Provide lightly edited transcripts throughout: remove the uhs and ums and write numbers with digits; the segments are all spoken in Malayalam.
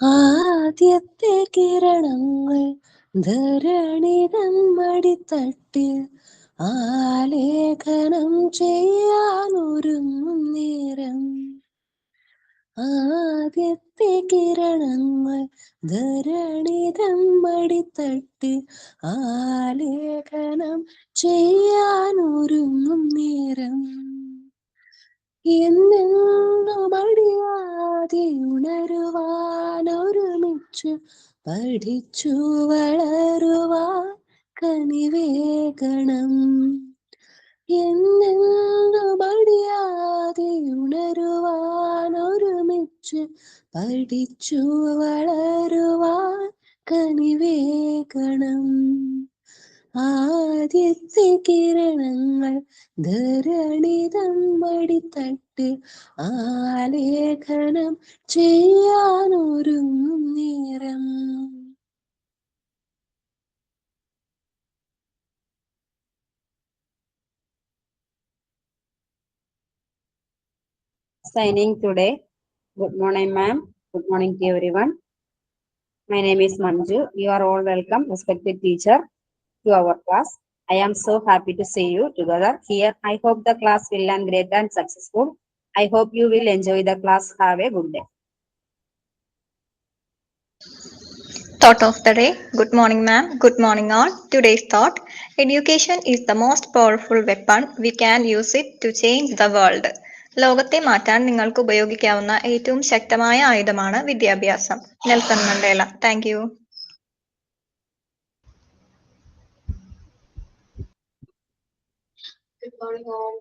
ആദ്യത്തെ കിരണങ്ങൾ ധരണിതൻ മടിത്തട്ടിൽ ആലേഖനം ചെയ്യാനൊരുങ്ങും നേരം. ആദ്യത്തെ കിരണങ്ങൾ ധരണിതൻ മടിത്തട്ടിൽ ആലേഖനം ചെയ്യാനൊരുങ്ങും നേരം. എന്നെന്നും അടിയാതെ ഉണരുവാനൊരുമിച്ച് പഠിച്ചു വളരുവാൻ കനിവേകണം. എന്നെന്നും അടിയാതെ ഉണരുവാനൊരുമിച്ച് പഠിച്ചു വളരുവാൻ കനിവേകണം. ആദ്യത്തെ കിരണങ്ങൾ ധരണിതൻ മടിത്തട്ടിൽ ആലേഖനം ചെയ്യാനൊരുങ്ങും നേരം. Signing today. Good morning, ma'am. Good morning to everyone. My name is Manju. You are all welcome, respected teacher, to our class. I am so happy to see you together here. I hope the class will learn great and successful. I hope you will enjoy the class. Have a good day. Thought of the day. Good morning, ma'am. Good morning, all. Today's thought: education is the most powerful weapon. We can use it to change the world. ലോകത്തെ മാറ്റാൻ നിങ്ങൾക്ക് ഉപയോഗിക്കാവുന്ന ഏറ്റവും ശക്തമായ ആയുധമാണ് വിദ്യാഭ്യാസം. Nelson Mandela. Thank you. Good morning, all.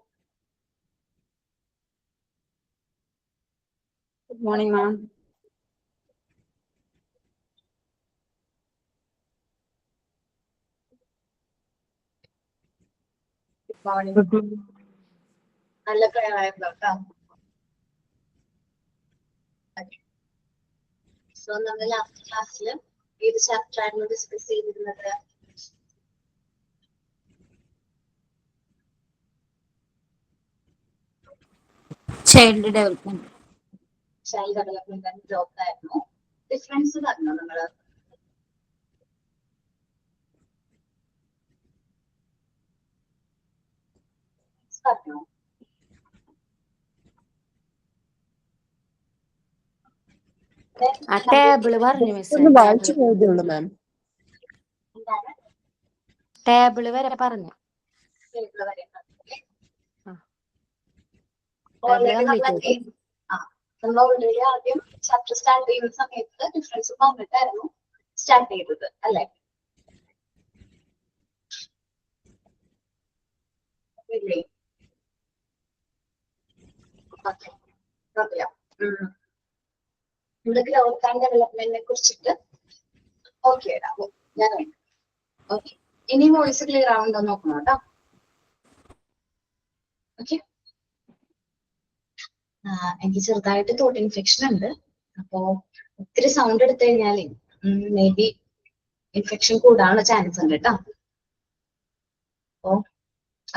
Good morning, ma'am. Good morning. നല്ല പ്രയാണമായിരുന്നു കേട്ടോ. സോ നമ്മൾ ലാസ്റ്റ് ക്ലാസ്സിൽ ഏത് ചാപ്റ്റർ ആയിരുന്നു ഡിസ്കസ് ചെയ്തിരുന്നത്? Child development. Child development and growth ആയിരുന്നു. ഡിഫറൻസ് പറഞ്ഞോ നമ്മള്? പറഞ്ഞോ? ആ ടേബിള് പറഞ്ഞു മിസ്. വായിച്ചു പോയതേ ഉള്ളൂ മാം. എന്താണ് ടേബിള് വരെ പറഞ്ഞു. ടേബിള് വരെ നമ്മൾ ഓൾറെഡി ആദ്യം ചാപ്റ്റർ സ്റ്റാർട്ട് ചെയ്യുന്ന സമയത്ത് ഡിഫറൻസ് പറഞ്ഞിട്ടായിരുന്നു സ്റ്റാർട്ട് ചെയ്തത് അല്ലെ? ഇല്ലേ? ഇവിടെ ഗ്രോത്ത് ആൻഡ് ഡെവലപ്മെന്റിനെ കുറിച്ചിട്ട് ഓക്കെ ഇടാം. ഞാൻ ഓക്കെ. ഇനി വോയിസ് ക്ലിയർ ആവുണ്ടോ നോക്കണം കേട്ടോ. ഓക്കെ. എനിക്ക് ചെറുതായിട്ട് തോട്ട് ഇൻഫെക്ഷൻ ഉണ്ട്. അപ്പോ ഒത്തിരി സൗണ്ട് എടുത്തു കഴിഞ്ഞാൽ മേ ബി ഇൻഫെക്ഷൻ കൂടാനുള്ള ചാൻസ് ഉണ്ട് കേട്ടോ. അപ്പോ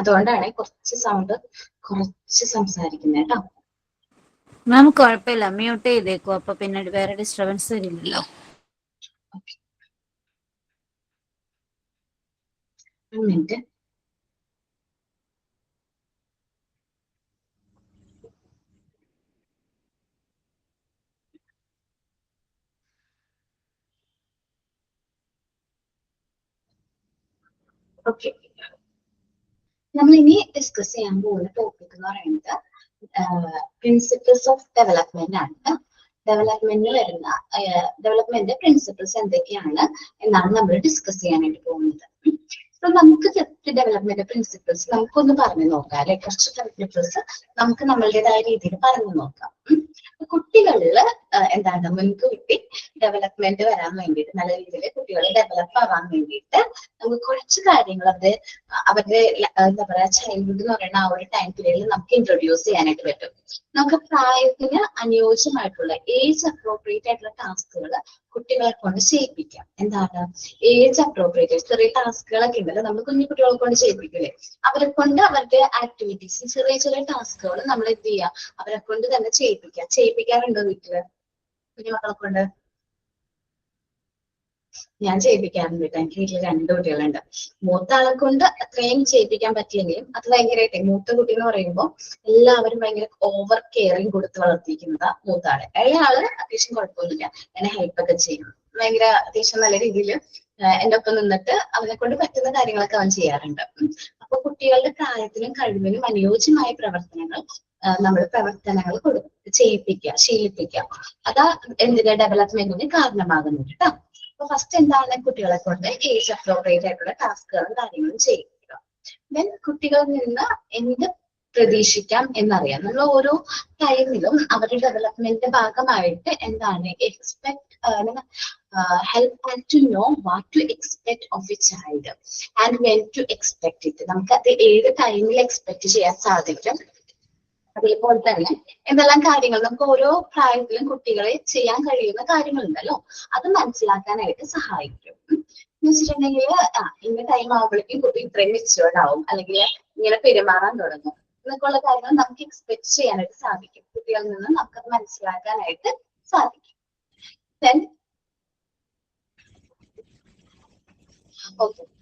അതുകൊണ്ടാണ് കുറച്ച് സൗണ്ട് കുറച്ച് സംസാരിക്കുന്നത് കേട്ടോ. മാം കുഴപ്പമില്ല, മ്യൂട്ട് ചെയ്തേക്കോ, അപ്പൊ പിന്നെ വേറെ ഡിസ്റ്റർബൻസ് വരില്ലല്ലോ. മിനിറ്റ്. ഓക്കെ. നമ്മൾ ഇനി ഡിസ്കസ് ചെയ്യാൻ പോകുന്ന ടോപ്പിക് എന്ന് പറയുന്നത് പ്രിൻസിപ്പിൾസ് ഓഫ് ഡെവലപ്മെന്റ് ആണ്. ഡെവലപ്മെന്റ് വരുന്ന ഡെവലപ്മെന്റ് പ്രിൻസിപ്പിൾസ് എന്തൊക്കെയാണ് എന്നാണ് നമ്മൾ ഡിസ്കസ് ചെയ്യാനായിട്ട് പോകുന്നത്. അപ്പൊ നമുക്ക് ജസ്റ്റ് ഡെവലപ്മെന്റ് പ്രിൻസിപ്പിൾസ് നമുക്കൊന്ന് പറഞ്ഞു നോക്കാം അല്ലെ? കുറച്ച് പ്രിൻസിപ്പിൾസ് നമുക്ക് നമ്മളുടേതായ രീതിയിൽ പറഞ്ഞു നോക്കാം. കുട്ടികളില് എന്താണ് മുൻകൂട്ടി ഡെവലപ്മെന്റ് വരാൻ വേണ്ടിയിട്ട്, നല്ല രീതിയിൽ കുട്ടികൾ ഡെവലപ്പ് ആവാൻ വേണ്ടിയിട്ട് നമുക്ക് കുറച്ച് കാര്യങ്ങൾ അവരുടെ എന്താ പറയാ ചൈൽഡ്ഹുഡ് എന്ന് പറയുന്ന ആ ഒരു ടൈം പീരീഡിൽ നമുക്ക് ഇൻട്രൊഡ്യൂസ് ചെയ്യാനായിട്ട് പറ്റും. നമുക്ക് പ്രായത്തിന് അനുയോജ്യമായിട്ടുള്ള ഏജ് അപ്രോപ്രിയേറ്റ് ആയിട്ടുള്ള ടാസ്കുകൾ കുട്ടികളെ കൊണ്ട് ചെയ്യിപ്പിക്കാം. എന്താണ് ഏജ് അപ്രോപ്രിയേറ്റ് ചെറിയ ടാസ്കുകളൊക്കെ ഉണ്ടല്ലോ നമ്മൾ കുഞ്ഞു കുട്ടികളെ കൊണ്ട് ചെയ്യിപ്പിക്കില്ലേ, അവരെ കൊണ്ട് അവരുടെ ആക്ടിവിറ്റീസ് ചെറിയ ചെറിയ ടാസ്കുകൾ നമ്മൾ എന്ത് ചെയ്യാം അവരെ കൊണ്ട് തന്നെ ചെയ്യിപ്പിക്കാം. ചെയ്യിപ്പിക്കാറുണ്ടോ വീട്ടില് കുഞ്ഞു മക്കളെ കൊണ്ട്? ഞാൻ ചെയ്യിപ്പിക്കാറുണ്ട് കേട്ടോ. എനിക്ക് വീട്ടിൽ 2 കുട്ടികളുണ്ട്. മൂത്ത ആളെ കൊണ്ട് അത്രയും ചെയ്യിപ്പിക്കാൻ പറ്റിയെങ്കിലും അത് ഭയങ്കരമായിട്ട്, മൂത്ത കുട്ടി എന്ന് പറയുമ്പോൾ എല്ലാവരും ഭയങ്കര ഓവർ കെയറിങ് കൊടുത്ത് വളർത്തിയിരിക്കുന്നതാ മൂത്ത ആള്. ഇളയ ആള് അത്യാവശ്യം കുഴപ്പമൊന്നുമില്ല, എന്നെ ഹെൽപ്പ് ഒക്കെ ചെയ്യും. ഭയങ്കര അത്യാവശ്യം നല്ല രീതിയിൽ എന്റെ ഒപ്പം നിന്നിട്ട് അവനെ കൊണ്ട് പറ്റുന്ന കാര്യങ്ങളൊക്കെ അവൻ ചെയ്യാറുണ്ട്. അപ്പൊ കുട്ടികളുടെ പ്രായത്തിനും കഴിവിനും അനുയോജ്യമായ പ്രവർത്തനങ്ങൾ ചെയ്യിപ്പിക്കുക, ശീലിപ്പിക്കുക. അതാ എന്തിന്റെ ഡെവലപ്മെന്റിന് കാരണമാകുന്നുണ്ട് കേട്ടോ. അപ്പൊ ഫസ്റ്റ് എന്താണ്, കുട്ടികളെ കൊണ്ട് ഏജ് അപ്രോപ്രിയേറ്റ് ആയിട്ടുള്ള ടാസ്കുകളും കാര്യങ്ങളും ചെയ്യിപ്പിക്കുക. ദെൻ കുട്ടികളിൽ നിന്ന് എന്ത് പ്രതീക്ഷിക്കാം എന്നറിയാം. നമ്മൾ ഓരോ ടൈമിലും അവരുടെ ഡെവലപ്മെന്റിന്റെ ഭാഗമായിട്ട് എന്താണ് help to know what to expect of a child and when to expect it. നമുക്ക് അത് ഏത് ടൈമിൽ എക്സ്പെക്ട് ചെയ്യാൻ സാധിക്കും. അതേപോലെ തന്നെ എന്തെല്ലാം കാര്യങ്ങൾ നമുക്ക് ഓരോ പ്രായത്തിലും കുട്ടികളെ ചെയ്യാൻ കഴിയുന്ന കാര്യങ്ങളുണ്ടല്ലോ, അത് മനസ്സിലാക്കാനായിട്ട് സഹായിക്കും. എന്ന് വെച്ചിട്ടുണ്ടെങ്കിൽ ഇന്ന ടൈം ആവുമ്പോഴേക്കും കുട്ടി ഇത്രയും മെച്ചുവേർഡ് ആവും, അല്ലെങ്കിൽ ഇങ്ങനെ പെരുമാറാൻ തുടങ്ങും എന്നൊക്കെയുള്ള കാര്യങ്ങൾ നമുക്ക് എക്സ്പെക്ട് ചെയ്യാനായിട്ട് സാധിക്കും. കുട്ടികളിൽ നിന്ന് നമുക്കത് മനസ്സിലാക്കാനായിട്ട് സാധിക്കും.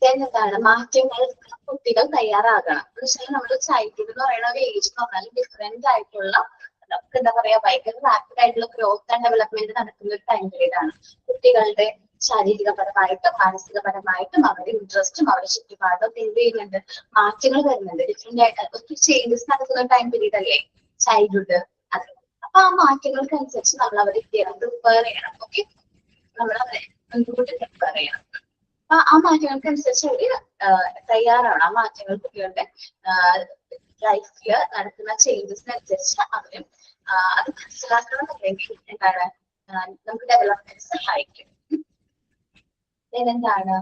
എന്താണ് മാറ്റങ്ങൾ കുട്ടികൾ തയ്യാറാകണം എന്ന് വെച്ചാൽ നമ്മുടെ ചൈൽഡ്ഹുഡ് എന്ന് പറയുന്ന ഒരു ഏജ് എന്ന് പറഞ്ഞാൽ ഡിഫറെന്റ് ആയിട്ടുള്ള, നമുക്ക് എന്താ പറയാ, ഭയങ്കര റാപ്പിഡ് ആയിട്ടുള്ള ഗ്രോത്ത് ആൻഡ് ഡെവലപ്മെന്റ് നടക്കുന്ന ഒരു ടൈം പീരീഡ് ആണ്. കുട്ടികളുടെ ശാരീരികപരമായിട്ടും മാനസികപരമായിട്ടും അവരുടെ ഇൻട്രസ്റ്റും അവരുടെ ചുറ്റുപാടും എന്ത് ചെയ്യുന്നുണ്ട്, മാറ്റങ്ങൾ വരുന്നുണ്ട്. ഡിഫറെന്റ് ആയിട്ട് ഒത്തിരി ചേഞ്ചസ് നടക്കുന്ന ടൈം പീരീഡ് അല്ലേ ചൈൽഡ്ഹുഡ്. അത് അപ്പൊ ആ മാറ്റങ്ങൾക്കനുസരിച്ച് നമ്മൾ അവരെ പ്രിപ്പയർ ചെയ്യണം. ഓക്കെ, നമ്മൾ അവരെ മുൻകൂട്ടി പ്രിപ്പയർ ചെയ്യണം. അപ്പൊ ആ മാറ്റങ്ങൾക്കനുസരിച്ച് അവര് തയ്യാറാണ്. ആ മാറ്റങ്ങൾ കുട്ടികളുടെ ലൈഫിൽ നടക്കുന്ന ചേഞ്ചസിനനുസരിച്ച് അവരും അത് മനസ്സിലാക്കണം. അല്ലെങ്കിൽ എന്താണ്, നമുക്ക് ഡെവലപ്മെന്റ് സഹായിക്കും. എന്താണ്,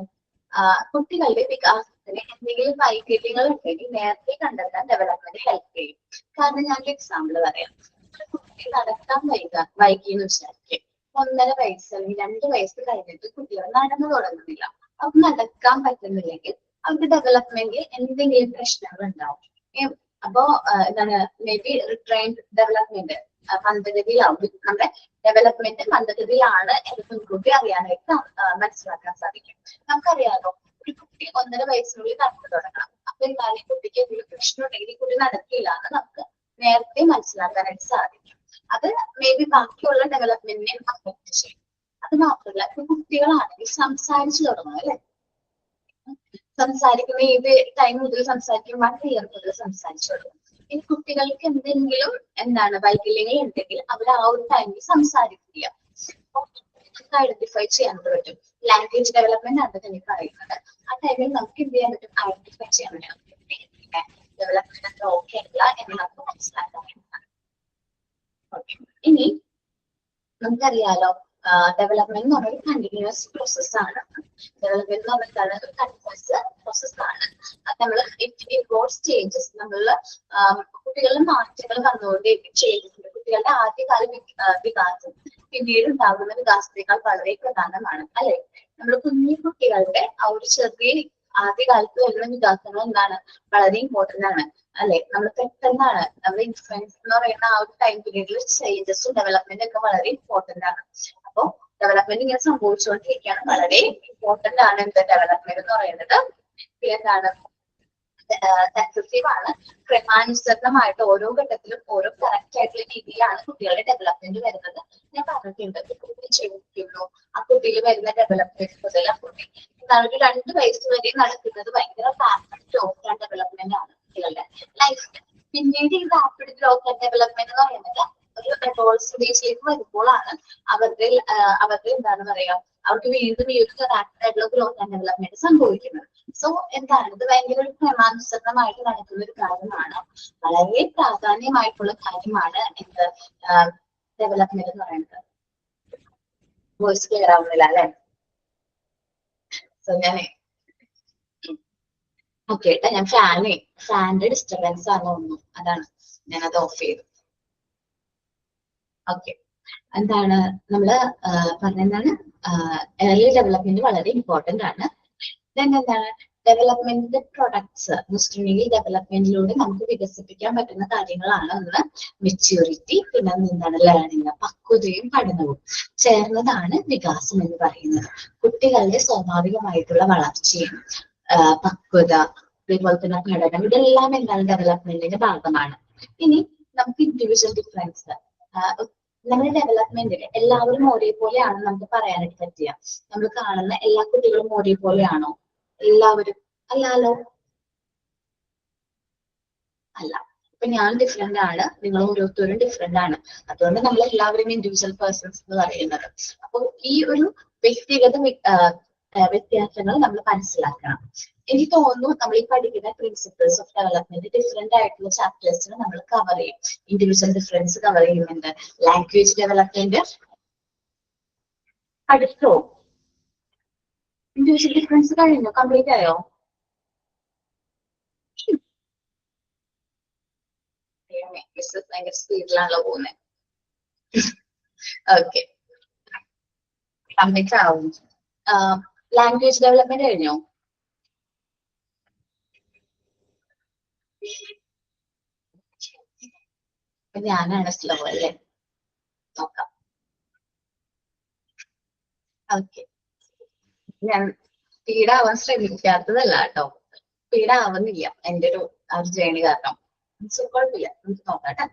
കുട്ടികളുടെ വികാസത്തിന് എന്തെങ്കിലും വൈകല്യങ്ങൾ ഉണ്ടെങ്കിൽ നേരത്തെ കണ്ടെത്താൻ ഡെവലപ്മെന്റ് ഹെൽപ്പ് ചെയ്യും. കാരണം ഞാനൊരു എക്സാമ്പിൾ പറയാം. ഒരു കുട്ടി നടക്കാൻ വൈകിയെന്ന് വിചാരിക്കും. 1.5 വയസ്സ് അല്ലെങ്കിൽ 2 വയസ്സ് കഴിഞ്ഞിട്ട് കുട്ടികൾ നടന്നു തുടങ്ങുന്നില്ല. അവർക്ക് നടക്കാൻ പറ്റുന്നില്ലെങ്കിൽ അവർക്ക് ഡെവലപ്മെന്റിൽ എന്തെങ്കിലും പ്രശ്നങ്ങൾ ഉണ്ടാവും. അപ്പോ എന്താണ്, മേ ബി റിട്രെയിൻഡ് ഡെവലപ്മെന്റ് മന്ദഗതിയിലാവും. നമ്മുടെ ഡെവലപ്മെന്റ് മന്ദഗതിയിലാണ് എന്ന് മുൻകൂട്ടി അറിയാനായിട്ട് മനസ്സിലാക്കാൻ സാധിക്കും. നമുക്കറിയാലോ, ഒരു കുട്ടി 1.5 വയസ്സിനുള്ളിൽ നടന്നു തുടങ്ങണം. അപ്പൊ എന്താണ്, ഈ കുട്ടിക്ക് എന്തെങ്കിലും പ്രശ്നം ഉണ്ടെങ്കിൽ ഈ കുട്ടി നടക്കില്ല എന്ന് നമുക്ക് നേരത്തെ മനസ്സിലാക്കാനായിട്ട് സാധിക്കും. അത് മേ ബി ബാക്കിയുള്ള ഡെവലപ്മെന്റിനെ അഫക്ട് ചെയ്യും. അത് മാത്രമല്ല, ഇപ്പൊ കുട്ടികളാണെങ്കിൽ സംസാരിച്ചു തുടങ്ങും അല്ലെ. സംസാരിക്കുന്ന ഏത് ടൈം മുതൽ സംസാരിക്കും, 1 ഇയർ മുതൽ സംസാരിച്ചു തുടങ്ങും. ഇനി കുട്ടികൾക്ക് എന്തെങ്കിലും എന്താണ് വൈകല്യങ്ങൾ ഉണ്ടെങ്കിൽ അവർ ആ ഒരു ടൈമിൽ സംസാരിക്കില്ല. ഐഡന്റിഫൈ ചെയ്യാൻ പറ്റും. ലാംഗ്വേജ് ഡെവലപ്മെന്റ് ആണ് തന്നെ പറയുന്നത്. ആ ടൈമിൽ നമുക്ക് എന്ത് ചെയ്യാൻ പറ്റും, ഐഡന്റിഫൈ ചെയ്യാൻ പറ്റും. ഡെവലപ്മെന്റ് അത്ര ഓക്കെ അല്ല എന്ന് നമുക്ക് മനസ്സിലാക്കാൻ പറ്റും. ഇനി നമുക്കറിയാലോ, ഡെവലപ്മെന്റ് എന്ന് പറഞ്ഞൊരു കണ്ടിന്യൂസ് പ്രോസസ് ആണ്. ഡെവലപ്മെന്റ് എന്ന് പറഞ്ഞാൽ ഒരു കണ്ടിന്യൂസ് പ്രോസസ് ആണ്. നമ്മൾ ഇൻവോൾവ്സ് ചേഞ്ചസ്. കുട്ടികളുടെ മാറ്റങ്ങൾ വന്നുകൊണ്ടേയിരിക്കും. ചേഞ്ചസ് കുട്ടികളുടെ ആദ്യകാല വികാസം പിന്നീട് ഉണ്ടാകുന്ന വികാസത്തേക്കാൾ വളരെ പ്രധാനമാണ് അല്ലെ. നമ്മുടെ കുഞ്ഞു കുട്ടികളുടെ ആ ഒരു ചെറിയ ആദ്യകാലത്ത് വരുന്ന വികാസങ്ങൾ എന്താണ്, വളരെ ഇമ്പോർട്ടന്റ് ആണ് അല്ലെ. നമ്മൾ പെട്ടെന്നാണ് നമ്മുടെ ഇൻഫ്ലുവൻസ് എന്ന് പറയുന്ന ആ ഒരു ടൈം പീരീഡിൽ ചേഞ്ചസും ഡെവലപ്മെന്റ് ഒക്കെ വളരെ ഇമ്പോർട്ടന്റ് ആണ്. അപ്പൊ ഡെവലപ്മെന്റ് ഇങ്ങനെ സംഭവിച്ചുകൊണ്ടിരിക്കുകയാണ്. വളരെ ഇമ്പോർട്ടന്റ് ആണ് എന്ത് ഡെവലപ്മെന്റ് എന്ന് പറയുന്നത്. എന്താണ്, സക്സസീവ് ആണ്. ക്രമാനുസൃതമായിട്ട് ഓരോ ഘട്ടത്തിലും ഓരോ കറക്റ്റ് ആയിട്ടുള്ള രീതിയിലാണ് കുട്ടികളുടെ ഡെവലപ്മെന്റ് വരുന്നത്. ഞാൻ പറഞ്ഞിട്ടുണ്ട്, കുട്ടി ക്ഷമിക്കുന്നു, ആ കുട്ടിയിൽ വരുന്ന ഡെവലപ്മെന്റ് മുതൽ ആ കുട്ടി എന്താണ് ഒരു 2 വയസ്സ് വരെ നടക്കുന്നത് ഭയങ്കര റാപ്പിഡ് ഗ്രോത്ത് ആൻഡ് ഡെവലപ്മെന്റ് ആണ് കുട്ടികളുടെ ലൈഫിൽ. പിന്നീട് ഈ റാപ്പിഡ് ഗ്രോത്ത് ആൻഡ് ഡെവലപ്മെന്റ് എന്ന് പറയുന്നത് ഒരു അഡോൾട്ട് സ്റ്റേജിലേക്ക് വരുമ്പോഴാണ് അവരുടെ എന്താണ് പറയാ, അവർക്ക് വീണ്ടും ഈ ഒരു റാപ്പിഡ് ആയിട്ടുള്ള ഗ്രോത്ത് ആൻഡ് ഡെവലപ്മെന്റ് സംഭവിക്കുന്നത്. സോ എന്താണ്, ഇത് ഭയങ്കര ഒരു ക്രമാനുസൃതമായിട്ട് നടക്കുന്ന ഒരു കാര്യമാണ്. വളരെ പ്രാധാന്യമായിട്ടുള്ള കാര്യമാണ് എന്ത് ഡെവലപ്മെന്റ് എന്ന് പറയുന്നത്. വോയിസ് ക്ലിയർ ആവുന്നില്ല അല്ലെ. സോ ഞാനേ ഓക്കെ ഏട്ടാ, ഞാൻ ഫാനിന്റെ ഡിസ്റ്റർബൻസ് ആണ് തോന്നുന്നു, അതാണ് ഞാനത് ഓഫ് ചെയ്തു. ഓക്കെ, എന്താണ് നമ്മള് പറഞ്ഞെന്താണ്, ഏർലി ഡെവലപ്മെന്റ് വളരെ ഇമ്പോർട്ടന്റ് ആണ്. ദെൻ എന്താണ്, ഡെവലപ്മെന്റിന്റെ പ്രൊഡക്ട്സ് വെച്ചിട്ടുണ്ടെങ്കിൽ ഡെവലപ്മെന്റിലൂടെ നമുക്ക് വികസിപ്പിക്കാൻ പറ്റുന്ന കാര്യങ്ങളാണ് ഒന്ന് മെച്യൂരിറ്റി, പിന്നെ എന്താണ് ലേണിംഗ്, പക്വതയും പഠനവും ചേർന്നതാണ് വികാസം എന്ന് പറയുന്നത്. കുട്ടികളുടെ സ്വാഭാവികമായിട്ടുള്ള വളർച്ചയും പക്വത, അതേപോലെ തന്നെ പഠനം, ഇതെല്ലാം എന്താണ് ഡെവലപ്മെന്റിന്റെ ഭാഗമാണ്. ഇനി നമുക്ക് ഇൻഡിവിജ്വൽ ഡിഫറൻസ്, നമ്മുടെ ഡെവലപ്മെന്റിൽ എല്ലാവരും ഒരേപോലെയാണ് നമുക്ക് പറയാനായിട്ട് പറ്റുക. നമ്മൾ കാണുന്ന എല്ലാ കുട്ടികളും ഒരേപോലെയാണോ? എല്ലാവരും അല്ലല്ലോ, അല്ല. ഇപ്പൊ ഞാൻ ഡിഫറെന്റ് ആണ്, നിങ്ങൾ ഓരോരുത്തരും ഡിഫറെന്റ് ആണ്. അതുകൊണ്ട് നമ്മൾ എല്ലാവരും ഇൻഡിവിജ്വൽ പേഴ്സൺസ് എന്ന് പറയുന്നത്. അപ്പോൾ ഈ ഒരു വ്യക്തിഗത വ്യത്യാസങ്ങൾ നമ്മൾ മനസ്സിലാക്കണം. എനിക്ക് തോന്നുന്നു നമ്മൾ ഈ പഠിക്കുന്ന പ്രിൻസിപ്പിൾസ് ഓഫ് ഡെവലപ്മെന്റ് ഡിഫറെന്റ് ആയിട്ടുള്ള ചാപ്റ്റേഴ്സിൽ നമ്മൾ കവർ ചെയ്യും. ഇൻഡിവിജ്വൽ ഡിഫറൻസ് കവർ ചെയ്യുന്നുണ്ട്, ലാംഗ്വേജ് ഡെവലപ്മെന്റ് അടുത്തോ? ഇൻഡിവിജ്വൽ ഡിഫറൻസ് കഴിഞ്ഞോ? കംപ്ലീറ്റ് ആയോ? ഭയങ്കര സ്പീഡിലാണല്ലോ പോകുന്നത്. ഓക്കെ, കംപ്ലീറ്റ് ആവും. ലാംഗ്വേജ് ഡെവലപ്മെന്റ് കഴിഞ്ഞോ? ഞാനാണ് സ്ലോ അല്ലേ? നോക്കാം. ഓക്കെ, ഞാൻ സ്പീഡാവാൻ ശ്രമിക്കാത്തതല്ല കേട്ടോ, സ്പീഡാവുന്നില്ല എന്റെ ഒരു ജേണി കാരണം. കുഴപ്പമില്ല, നമുക്ക് നോക്കാം.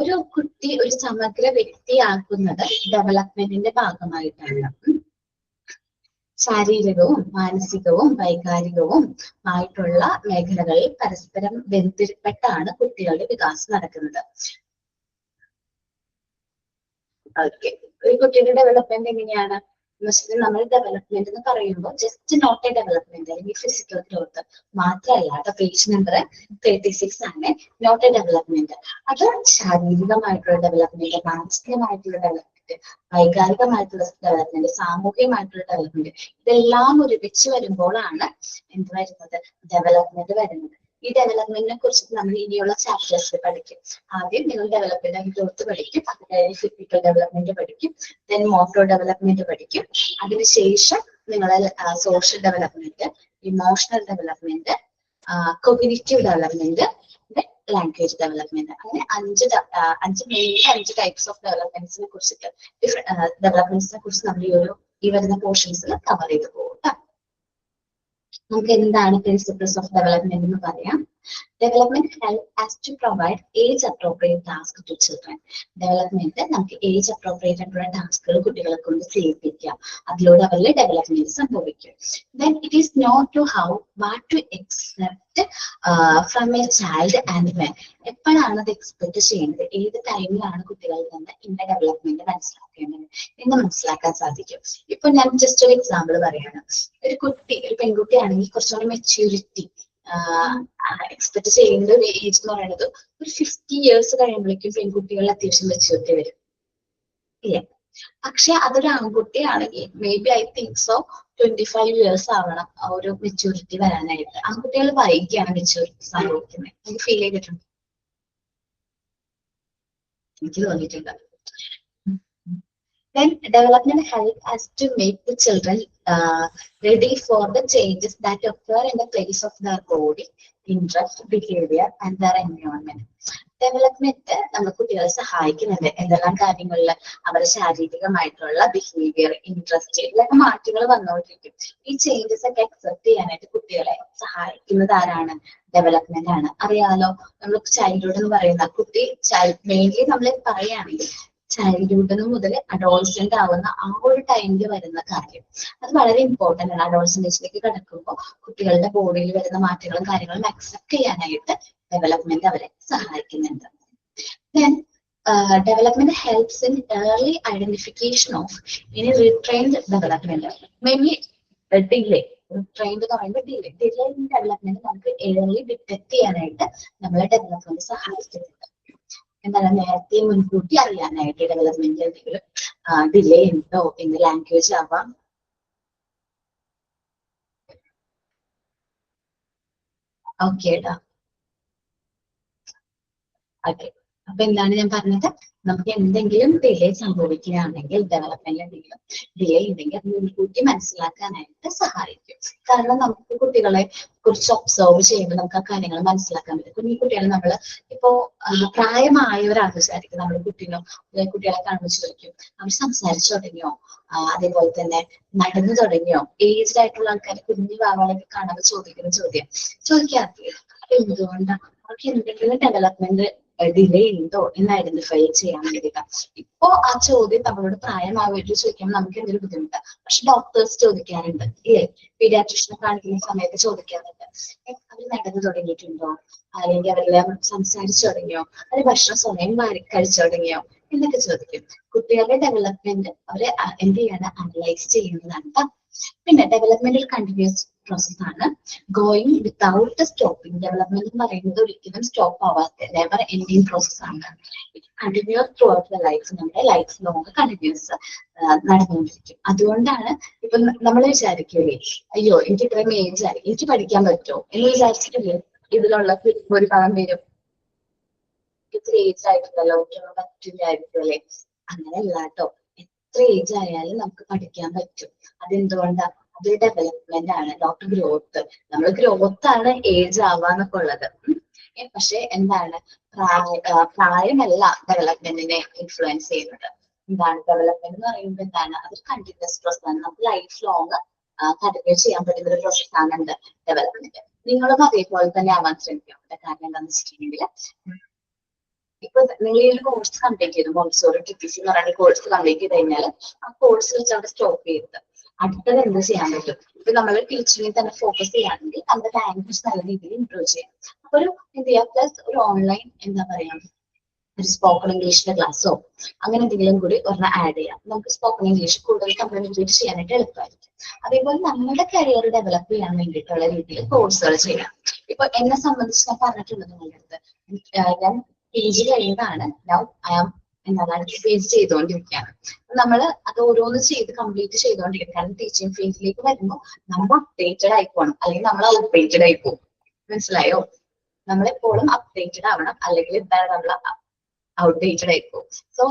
ഒരു കുട്ടി ഒരു സമഗ്ര വ്യക്തിയാക്കുന്നത് ഡെവലപ്മെന്റിന്റെ ഭാഗമായിട്ടാണ്. ശാരീരികവും മാനസികവും വൈകാരികവും ആയിട്ടുള്ള മേഖലകളിൽ പരസ്പരം ബന്ധപ്പെട്ടാണ് കുട്ടികളുടെ വികാസം നടക്കുന്നത്. ഓക്കെ, ഒരു കുട്ടിയുടെ ഡെവലപ്മെന്റ് എങ്ങനെയാണ് നമ്മൾ ഡെവലപ്മെന്റ് എന്ന് പറയുമ്പോൾ ജസ്റ്റ് നോട്ട് എ ഡെവലപ്മെന്റ് അല്ലെങ്കിൽ ഫിസിക്കൽ ഗ്രോത്ത് മാത്രമല്ല. പേജ് നമ്പർ 36 ആണ്. നോട്ട് എ ഡെവലപ്മെന്റ് അത് ശാരീരികമായിട്ടുള്ള ഡെവലപ്മെന്റ്, മാനസികമായിട്ടുള്ള ഡെവലപ്മെന്റ്, വൈകാരികമായിട്ടുള്ള ഡെവലപ്മെന്റ്, സാമൂഹികമായിട്ടുള്ള ഡെവലപ്മെന്റ്, ഇതെല്ലാം ഒരുമിച്ച് വരുമ്പോഴാണ് എന്ത് വരുന്നത്? ഡെവലപ്മെന്റ് വരുന്നത്. ഈ ഡെവലപ്മെന്റിനെ കുറിച്ച് നമ്മൾ ഇനിയുള്ള ചാപ്റ്റേഴ്സിൽ പഠിക്കും. ആദ്യം നിങ്ങൾ ഡെവലപ്മെന്റ് ആൻഡ് ഗ്രോത്ത് പഠിക്കും, അത് കഴിഞ്ഞ് ഫിസിക്കൽ ഡെവലപ്മെന്റ് പഠിക്കും, ദെൻ മോട്ടോർ ഡെവലപ്മെന്റ് പഠിക്കും, അതിനുശേഷം നിങ്ങൾ social development, emotional development, cognitive development, language development. അങ്ങനെ അഞ്ച് ടൈപ്സ് ഓഫ് ഡെവലപ്മെന്റ്സിനെ കുറിച്ചിട്ട് ഡെവലപ്മെന്റ്സിനെ കുറിച്ച് നമ്മൾ ഈ വരുന്ന പോർഷൻസിൽ കവർ ചെയ്ത് പോകും. നമുക്ക് എന്താണ് പ്രിൻസിപ്പിൾസ് ഓഫ് ഡെവലപ്മെന്റ് എന്ന് പറയാം. Development help as to provide age appropriate task to children. Development നമുക്ക് ഏജ് അപ്രോപ്രിയേറ്റ് ആയിട്ടുള്ള ടാസ്കുകൾ കുട്ടികളെ കൊണ്ട് ചെയ്യിപ്പിക്കാം, അതിലൂടെ അവരിൽ ഡെവലപ്മെന്റ് സംഭവിക്കും. Then it is not to how what to expect from a child and when. എപ്പോഴാണ് അത് എക്സ്പെക്ട് ചെയ്യുന്നത്, ഏത് ടൈമിലാണ് കുട്ടികളിൽ നിന്ന് ഇന്ന ഡെവലപ്മെന്റ് മനസ്സിലാക്കേണ്ടത് എന്ന് മനസ്സിലാക്കാൻ സാധിക്കും. ഇപ്പൊ ഞാൻ ജസ്റ്റ് ഒരു എക്സാമ്പിൾ പറയാണ്. ഒരു പെൺകുട്ടി ആണെങ്കിൽ കുറച്ചുകൂടി മെച്യൂരിറ്റി എക്സ്പെക്ട് ചെയ്യുന്ന ഒരു ഏജ് എന്ന് പറയുന്നത് ഒരു 50 years കഴിയുമ്പോഴേക്കും പെൺകുട്ടികളിൽ അത്യാവശ്യം മെച്യൂരിറ്റി വരും, ഇല്ലേ? പക്ഷെ അതൊരു ആൺകുട്ടിയാണെങ്കിൽ maybe I think so 25 years ആവണം ആ ഒരു മെച്യൂരിറ്റി വരാനായിട്ട്. ആൺകുട്ടികൾ വൈകിയാണ് മെച്യൂരിറ്റി സംഭവിക്കുന്നത്. എനിക്ക് ഫീൽ ചെയ്തിട്ടുണ്ട്, എനിക്ക് തോന്നിയിട്ടുണ്ട്. Then development help us to make the children ready for the changes that occur in the place of their body, interest, behavior and their environment. Development നമ്മൾ കുട്ടികളെ സഹായിക്കുന്നുണ്ട് എന്തെല്ലാം കാര്യങ്ങളിൽ? അവരുടെ ശാരീരികമായിട്ടുള്ള ബിഹേവിയർ, ഇൻട്രസ്റ്റ്, ഇതിലൊക്കെ മാറ്റങ്ങൾ വന്നുകൊണ്ടിരിക്കും. ഈ ചേഞ്ചസ് ഒക്കെ അക്സെപ്റ്റ് ചെയ്യാനായിട്ട് കുട്ടികളെ സഹായിക്കുന്നത് ആരാണ്? ഡെവലപ്മെന്റ് ആണ്. അറിയാലോ, നമ്മൾ ചൈൽഡ്ഹുഡ് എന്ന് പറയുന്ന കുട്ടി മെയിൻലി നമ്മൾ പറയുകയാണെങ്കിൽ ചൈൽഡ്ഹുഡ് മുതൽ അഡോൾസെന്റ് ആവുന്ന ആ ഒരു ടൈമിൽ വരുന്ന കാര്യം അത് വളരെ ഇമ്പോർട്ടന്റ് ആണ്. അഡോൾസെന്റേജിലേക്ക് കടക്കുമ്പോൾ കുട്ടികളുടെ ബോഡിയിൽ വരുന്ന മാറ്റങ്ങളും കാര്യങ്ങളും അക്സെപ്റ്റ് ചെയ്യാനായിട്ട് ഡെവലപ്മെന്റ് അവരെ സഹായിക്കുന്നുണ്ട്. Then development helps in early identification of any retrained development. Maybe delay. Retrained എന്ന് പറയുമ്പോൾ ഡിലേ ഇൻ ഡെവലപ്മെന്റ് നമുക്ക് ഏർലി ഡിറ്റക്ട് ചെയ്യാനായിട്ട് നമ്മളെ ഡെവലപ്മെന്റ് സഹായിക്കുന്നുണ്ട്. എന്താണ്? നേരത്തെ മുൻകൂട്ടി അറിയാനായിട്ട് ഡെവലപ്മെന്റ് എന്തെങ്കിലും ഡിലേ ഉണ്ടോ എന്ന് ലാംഗ്വേജ് ആവാം, ഓക്കേടാ. ഓക്കെ, അപ്പൊ എന്താണ് ഞാൻ പറഞ്ഞത്, നമുക്ക് എന്തെങ്കിലും ഡിലേ സംഭവിക്കുകയാണെങ്കിൽ, ഡെവലപ്മെന്റ് എന്തെങ്കിലും ഡിലേ ഉണ്ടെങ്കിൽ അത് മുൻകൂട്ടി മനസ്സിലാക്കാനായിട്ട് സഹായിക്കും. കാരണം നമുക്ക് കുട്ടികളെ കുറിച്ച് ഒബ്സർവ് ചെയ്യുമ്പോൾ നമുക്ക് ആ കാര്യങ്ങൾ മനസ്സിലാക്കാൻ പറ്റും. കുഞ്ഞു കുട്ടികളെ നമ്മൾ ഇപ്പോ പ്രായമായവരാണെന്ന് വിചാരിക്കും, നമ്മുടെ കുട്ടികളെ കാണുമ്പോൾ ചോദിക്കും അവർ സംസാരിച്ചു തുടങ്ങിയോ, അതേപോലെ തന്നെ നടന്നു തുടങ്ങിയോ. ഏജ്ഡ് ആയിട്ടുള്ള ആൾക്കാരെ കുഞ്ഞു ഭാവങ്ങളൊക്കെ കാണുമ്പോൾ ചോദിക്കുന്ന ചോദിക്കാറില്ല. അപ്പൊ എന്തുകൊണ്ടാണ് അവർക്ക് എന്തെങ്കിലും ഡെവലപ്മെന്റ് ഡിലേ ഉണ്ടോ എന്ന് ഐഡന്റിഫൈ ചെയ്യാൻ വേണ്ടിയിട്ട്. ഇപ്പോ ആ ചോദ്യം നമ്മളോട് പ്രായമായിട്ട് ചോദിക്കുമ്പോൾ നമുക്ക് എന്തൊരു ബുദ്ധിമുട്ടാണ്. പക്ഷെ ഡോക്ടേഴ്സ് ചോദിക്കാറുണ്ട്, ഇല്ലേ? പീഡിയാട്രിഷനെ കാണിക്കുന്ന സമയത്ത് ചോദിക്കാറുണ്ട്, അവർ നടന്നു തുടങ്ങിയിട്ടുണ്ടോ, അല്ലെങ്കിൽ അവരെല്ലാം സംസാരിച്ചു തുടങ്ങിയോ, അവർ ഭക്ഷണം സ്വയം കഴിച്ചു തുടങ്ങിയോ എന്നൊക്കെ ചോദിക്കും. കുട്ടികളുടെ ഡെവലപ്മെന്റ് അവരെ എന്ത് ചെയ്യാണ്, അനലൈസ് ചെയ്യുന്നതാണ്. പിന്നെ ഡെവലപ്മെന്റ് ഒരു കണ്ടിന്യൂസ് പ്രോസസ് ആണ്. Going without stopping. ഡെവലപ്മെന്റ് എന്ന് പറയുന്നത് ഒരിക്കലും സ്റ്റോപ്പ് ആവാത്ത നെവർ എൻഡിങ് പ്രോസസ് ആണ്. Continuous through out the life, നമ്മുടെ ലൈഫ് ലോങ് കണ്ടിന്യൂസ് നടന്നുകൊണ്ടിരിക്കും. അതുകൊണ്ടാണ് ഇപ്പൊ നമ്മൾ വിചാരിക്കൂലേ, അയ്യോ എനിക്ക് ഇത്രയും ഏജ് ആയി, എനിക്ക് പഠിക്കാൻ പറ്റുമോ എന്ന് വിചാരിച്ചിട്ടില്ലേ ഇതിലുള്ള ഒരു ഭാഗം വരും, ഇത്ര ഏജ് ആയിട്ടുണ്ടല്ലോ പറ്റില്ലായിരിക്കും അല്ലെ. അങ്ങനെയല്ല കേട്ടോ, എത്ര ഏജ് ആയാലും നമുക്ക് പഠിക്കാൻ പറ്റും. അതെന്തുകൊണ്ടാ? അത് ഡെവലപ്മെന്റ് ആണ്, നോട്ട് ഗ്രോത്ത്. നമ്മൾ ഗ്രോത്ത് ആണ് ഏജ് ആവാന്നൊക്കെ ഉള്ളത്. പക്ഷെ എന്താണ്, പ്രായമല്ല ഡെവലപ്മെന്റിനെ ഇൻഫ്ലുവൻസ് ചെയ്യുന്നത്. എന്താണ് ഡെവലപ്മെന്റ് എന്ന് പറയുമ്പോൾ എന്താണ്, അതൊരു കണ്ടിന്യൂസ് പ്രോസസ് ആണ്. നമുക്ക് ലൈഫ് ലോങ് കണ്ടിന്യൂ ചെയ്യാൻ പറ്റുന്ന ഒരു പ്രോസസ് ആണ് ഡെവലപ്മെന്റ്. നിങ്ങളും അതേപോലെ തന്നെ ആവാൻ ശ്രമിക്കാം. കാരണം എന്താണെന്ന് വെച്ചിട്ടുണ്ടെങ്കിൽ, ഇപ്പൊ നിങ്ങൾ ഈ ഒരു കോഴ്സ് കംപ്ലീറ്റ് ചെയ്തു, മോണ്ടിസോറി TPC എന്ന് പറയുന്ന കോഴ്സ് കംപ്ലീറ്റ് ചെയ്ത് കഴിഞ്ഞാൽ ആ കോഴ്സ് വെച്ച് അവിടെ സ്റ്റോപ്പ് ചെയ്തത് അടുത്തത് എന്ത് ചെയ്യാൻ പറ്റും? ഇപ്പൊ നമ്മൾ ടീച്ചിങ്ങിൽ തന്നെ ഫോക്കസ് ചെയ്യുകയാണെങ്കിൽ നമ്മുടെ ലാംഗ്വേജ് നല്ല രീതിയിൽ ഇംപ്രൂവ് ചെയ്യാം. അപ്പൊ ഒരു എന്ത് ചെയ്യാം, പ്ലസ് ഒരു ഓൺലൈൻ എന്താ പറയാ, ഒരു സ്പോക്കൺ ഇംഗ്ലീഷിന്റെ ക്ലാസ്സോ അങ്ങനെ എന്തെങ്കിലും കൂടി ഒരെണ്ണം ആഡ് ചെയ്യാം. നമുക്ക് സ്പോക്കൺ ഇംഗ്ലീഷ് കൂടുതൽ കമ്മ്യൂണിക്കേറ്റ് ചെയ്യാനായിട്ട് എളുപ്പമായിരിക്കും. അതേപോലെ നമ്മുടെ കരിയർ ഡെവലപ്പ് ചെയ്യാൻ വേണ്ടിയിട്ടുള്ള രീതിയിൽ കോഴ്സുകൾ ചെയ്യാം. ഇപ്പൊ എന്നെ സംബന്ധിച്ച് ഞാൻ പറഞ്ഞിട്ടുണ്ട് നിങ്ങളുടെ അടുത്ത്, ഞാൻ PG കഴിയുന്നതാണ്. നൗ ഐ ആം എന്താണ് PhD ചെയ്തുകൊണ്ടിരിക്കുകയാണ്. നമ്മള് അത് ഓരോന്ന് കംപ്ലീറ്റ് ചെയ്തുകൊണ്ടിരിക്കും. കാരണം ടീച്ചിങ് ഫീൽഡിലേക്ക് വരുമ്പോൾ നമ്മൾ അപ്ഡേറ്റഡ് ആയി പോകണം, അല്ലെങ്കിൽ നമ്മൾ ഔട്ട്ഡേറ്റഡ് ആയി പോകും. മനസ്സിലായോ? നമ്മളെപ്പോഴും അപ്ഡേറ്റഡ് ആവണം, അല്ലെങ്കിൽ എന്താണ് നമ്മൾ ഔട്ട്ഡേറ്റഡ് ആയി പോകും. സോ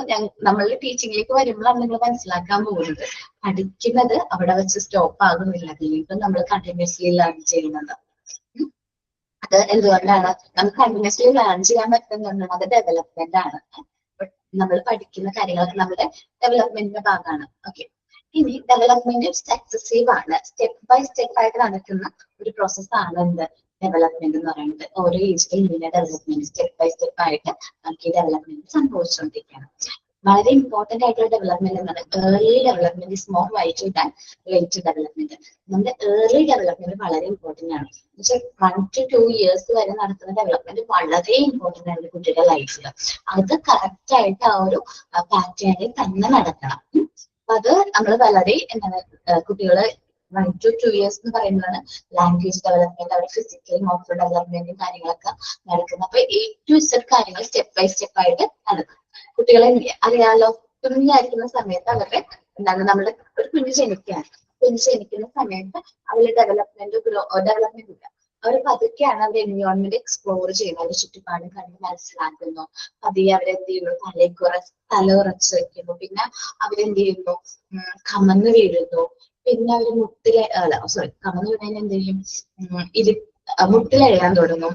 നമ്മൾ ടീച്ചിങ്ങിലേക്ക് വരുമ്പോഴാണ് നിങ്ങൾ മനസ്സിലാക്കാൻ പോകുന്നത്, പഠിക്കുന്നത് അവിടെ വെച്ച് സ്റ്റോപ്പ് ആകുന്നില്ല, വീണ്ടും നമ്മൾ കണ്ടിന്യൂസ്ലി ലേൺ ചെയ്യുന്നുണ്ട്. അത് എന്തുകൊണ്ടാണ് നമുക്ക് കണ്ടിന്യൂസ്ലി ലേൺ ചെയ്യാൻ പറ്റുന്നുണ്ട്? അത് ഡെവലപ്മെന്റ് ആണ്. നമ്മൾ പഠിക്കുന്ന കാര്യങ്ങളൊക്കെ നമ്മുടെ ഡെവലപ്മെന്റിന്റെ ഭാഗമാണ്. ഓക്കെ, ഇനി ഡെവലപ്മെന്റ് സക്സസീവ് ആണ്, സ്റ്റെപ്പ് ബൈ സ്റ്റെപ്പ് ആയിട്ട് നടക്കുന്ന ഒരു പ്രോസസ് ആണ് എന്ത് ഡെവലപ്മെന്റ് എന്ന് പറയുന്നത്. ഓരോ ഏജിലും ഇതിന്റെ ഡെവലപ്മെന്റ് സ്റ്റെപ്പ് ബൈ സ്റ്റെപ്പ് ആയിട്ട് നമുക്ക് ഈ ഡെവലപ്മെന്റ് സംഭവിച്ചുകൊണ്ടിരിക്കുകയാണ്. വളരെ ഇമ്പോർട്ടന്റ് ആയിട്ടുള്ള ഡെവലപ്മെന്റ് എന്നാണ് early development is more vital than late development. നമ്മുടെ ഏർലി ഡെവലപ്മെന്റ് വളരെ ഇമ്പോർട്ടന്റ് ആണ്. പക്ഷെ 1 to 2 years വരെ നടക്കുന്ന ഡെവലപ്മെന്റ് വളരെ ഇമ്പോർട്ടന്റ് ആണ് കുട്ടിയുടെ ലൈഫിൽ. അത് കറക്റ്റ് ആയിട്ട് ആ ഒരു പാറ്റേണിൽ തന്നെ നടക്കണം. അപ്പൊ അത് നമ്മൾ വളരെ എന്താണ് കുട്ടികള് 1 to 2 years എന്ന് പറയുന്നതാണ് ലാംഗ്വേജ് ഡെവലപ്മെന്റ്, അവരുടെ ഫിസിക്കൽ മോട്ടോർ ഡെവലപ്മെന്റും കാര്യങ്ങളൊക്കെ നടക്കുന്നത്. അപ്പൊ A to Z കാര്യങ്ങൾ സ്റ്റെപ്പ് ബൈ സ്റ്റെപ്പ് ആയിട്ട് നടക്കും. കുട്ടികളെ അറിയാലോ, കുഞ്ഞായിരിക്കുന്ന സമയത്ത് അവരുടെ എന്താണ് നമ്മുടെ ഒരു കുഞ്ഞ് ജനിക്കുന്ന സമയത്ത് അവരുടെ ഡെവലപ്മെന്റ് ഇല്ല. അവർ പതുക്കെയാണ് അവരുടെ എൻവയോൺമെന്റ് എക്സ്പ്ലോർ ചെയ്യുന്നത്, അവരുടെ ചുറ്റുപാടും കണ്ട് മനസ്സിലാക്കുന്നു. പതിയെ അവരെന്ത് ചെയ്യുന്നു, തല ഉറച്ചു വെക്കുന്നു. പിന്നെ അവരെന്ത് ചെയ്യുന്നു, കമന്ന് വീഴുന്നു. പിന്നെ അവര് കമന്ന് വീഴുന്നതിന് എന്ത് ചെയ്യും, മുട്ടിലെഴയാൻ തുടങ്ങും.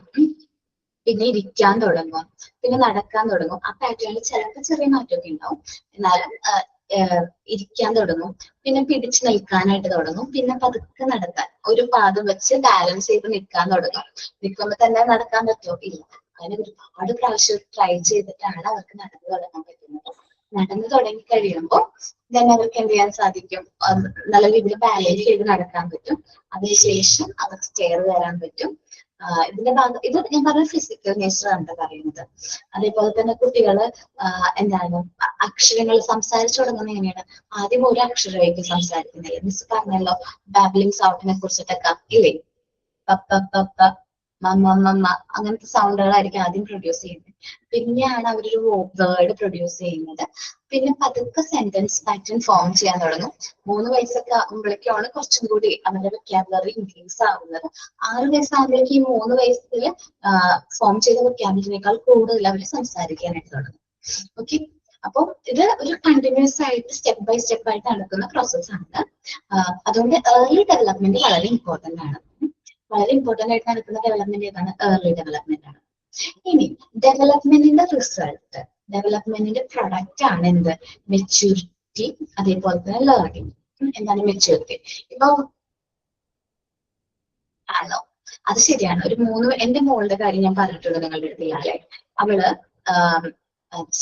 പിന്നെ ഇരിക്കാൻ തുടങ്ങും, പിന്നെ നടക്കാൻ തുടങ്ങും. ആ പാറ്റേണിൽ ചിലപ്പോൾ ചെറിയ മാറ്റമൊക്കെ ഉണ്ടാവും, എന്നാലും ഇരിക്കാൻ തുടങ്ങും. പിന്നെ പിടിച്ചു നിൽക്കാനായിട്ട് തുടങ്ങും. പിന്നെ പതുക്കെ നടക്കാൻ, ഒരു പാദം വെച്ച് ബാലൻസ് ചെയ്ത് നിൽക്കാൻ തുടങ്ങും. നിൽക്കുമ്പോൾ തന്നെ നടക്കാൻ പറ്റുമോ? ഇല്ല. അങ്ങനെ ഒരുപാട് പ്രാവശ്യം ട്രൈ ചെയ്തിട്ടാണ് അവർക്ക് നടന്നു തുടങ്ങാൻ പറ്റുന്നത്. നടന്നു തുടങ്ങി കഴിയുമ്പോൾ തന്നെ അവർക്ക് എന്ത് ചെയ്യാൻ സാധിക്കും, നല്ല രീതിയിൽ ബാലൻസ് ചെയ്ത് നടക്കാൻ പറ്റും. അതിനുശേഷം അവർക്ക് സ്റ്റെയർ കയറാൻ പറ്റും. ഇതിന്റെ ഭാഗം ഇത് ഞാൻ പറഞ്ഞ ഫിസിക്കൽ നേച്ചർ ആണ് പറയുന്നത്. അതേപോലെ തന്നെ കുട്ടികള് എന്താണ് അക്ഷരങ്ങൾ സംസാരിച്ചു തുടങ്ങുന്നത് എങ്ങനെയാണ്? ആദ്യം ഒരു അക്ഷരമായിരിക്കും സംസാരിക്കുന്നില്ല. മിസ് പറഞ്ഞല്ലോ ബാബ്ലിംഗ് സൗണ്ടിനെ കുറിച്ചിട്ടൊക്കെ ഇല്ലേ? പപ്പ പപ്പ മമ്മ മമ്മ അങ്ങനത്തെ സൗണ്ടുകളായിരിക്കും ആദ്യം പ്രൊഡ്യൂസ് ചെയ്യുന്നത്. പിന്നെയാണ് അവരൊരു വേർഡ് പ്രൊഡ്യൂസ് ചെയ്യുന്നത്. പിന്നെ പതുക്കെ സെന്റൻസ് പാറ്റേൺ ഫോം ചെയ്യാൻ തുടങ്ങും. 3 വയസ്സൊക്കെ ആകുമ്പോഴേക്കാണ് കുറച്ചും കൂടി അവരുടെ വൊക്കാബുലറി ഇൻക്രീസ് ആവുന്നത്. 6 വയസ്സാകുമ്പോഴേക്കും ഈ 3 വയസ്സിൽ ഫോം ചെയ്ത വൊക്കാബുലറിനേക്കാൾ കൂടുതൽ അവർ സംസാരിക്കാനായിട്ട് തുടങ്ങും. ഓക്കെ, അപ്പോൾ ഇത് ഒരു കണ്ടിന്യൂസ് ആയിട്ട് സ്റ്റെപ്പ് ബൈ സ്റ്റെപ്പ് ആയിട്ട് നടക്കുന്ന പ്രോസസ്സാണ്. അതുകൊണ്ട് ഏർലി ഡെവലപ്മെന്റ് വളരെ ഇമ്പോർട്ടന്റ് ആണ്. വളരെ ഇമ്പോർട്ടന്റ് ആയിട്ട് നടക്കുന്ന ഡെവലപ്മെന്റ് ഏതാണ്? ഏർലി ഡെവലപ്മെന്റ് ആണ്. ഇനി ഡെവലപ്മെന്റിന്റെ റിസൾട്ട്, ഡെവലപ്മെന്റിന്റെ പ്രൊഡക്റ്റ് ആണ് എന്ത്? മെച്യൂരിറ്റി, അതേപോലെ തന്നെ ലേണിംഗ്. എന്താണ് മെച്യൂരിറ്റി? ഇപ്പൊ ആണോ? അത് ശരിയാണ്. ഒരു 3 എന്റെ മോളുടെ കാര്യം ഞാൻ പറഞ്ഞിട്ടുണ്ട് നിങ്ങളുടെ അടുത്ത്. അവള്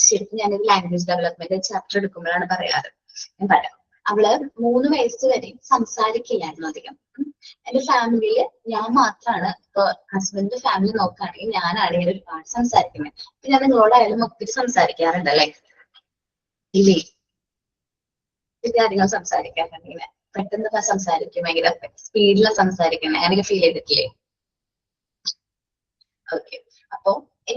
ശരിക്കും ഞാനൊരു ലാംഗ്വേജ് ഡെവലപ്മെന്റ് ചാപ്റ്റർ എടുക്കുമ്പോഴാണ് പറയാറ്. ഞാൻ പറയാം, അവള് 3 വയസ്സ് വരെ സംസാരിക്കില്ലായിരുന്നു അധികം. എന്റെ ഫാമിലിയില് ഞാൻ മാത്രമാണ്, ഇപ്പൊ ഹസ്ബൻഡിന്റെ ഫാമിലി നോക്കുകയാണെങ്കിൽ ഞാനാണ് ഇങ്ങനെ ഒരുപാട് സംസാരിക്കുന്നത്. ഇപ്പൊ ഞാൻ നിങ്ങളോടായാലും ഒത്തിരി സംസാരിക്കാറുണ്ടല്ലേ? ഇല്ലേ? കാര്യങ്ങൾ സംസാരിക്കാറുണ്ട്. ഇങ്ങനെ പെട്ടെന്ന് സംസാരിക്കും, ഭയങ്കര സ്പീഡിലാണ് സംസാരിക്കുന്നത്. അങ്ങനെയൊക്കെ ഫീൽ ചെയ്തിട്ടില്ലേ? ഓക്കെ, അപ്പൊ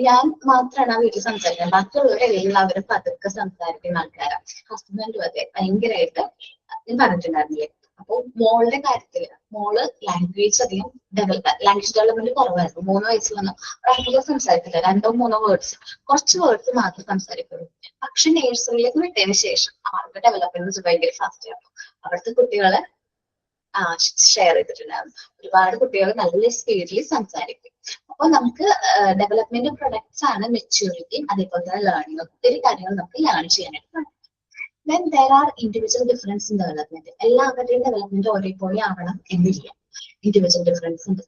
ഞാൻ മാത്രമാണ് ആ വീട്ടിൽ സംസാരിക്കുന്നത്. ബാക്കിയുള്ളവരെല്ലാവരും പതുക്കെ സംസാരിക്കുന്ന ആൾക്കാരാണ്. ഹസ്ബൻഡും അതെ, ഭയങ്കരമായിട്ട് ഞാൻ പറഞ്ഞിട്ടുണ്ടായിരുന്നില്ലേ? അപ്പൊ മോളുടെ കാര്യത്തില് മോള് ലാംഗ്വേജ് ഡെവലപ്മെന്റ് കുറവായിരുന്നു. 3 വയസ്സിൽ വന്നു അധികം സംസാരിക്കില്ല. 2-3 വേർഡ്സ്, കുറച്ച് വേർഡ്സ് മാത്രമേ സംസാരിക്കുള്ളൂ. പക്ഷെ നേഴ്സറിയിലേക്ക് വിട്ടതിന് ശേഷം അവരുടെ ഡെവലപ്മെന്റ് ഭയങ്കര ഫാസ്റ്റ് ആയിരുന്നു. അവിടുത്തെ കുട്ടികളെ ഷെയർ ചെയ്തിട്ടുണ്ടായിരുന്നു. ഒരുപാട് കുട്ടികൾ നല്ല സ്പീഡിൽ സംസാരിക്കും. അപ്പൊ നമുക്ക് ഡെവലപ്മെന്റ് പ്രൊഡക്ട്സ് ആണ് മെച്യൂരിറ്റി, അതേപോലെ തന്നെ ലേണിംഗ്. ഒത്തിരി കാര്യങ്ങൾ നമുക്ക് ലേൺ ചെയ്യാനായിട്ട്. Then there are individual difference in development. എല്ലാവരുടെയും ഡെവലപ്മെന്റ് ഒരേപോലെ ആവണം എന്നില്ല. ഇൻഡിവിജ്വൽ ഡിഫറൻസ് ഉണ്ട്.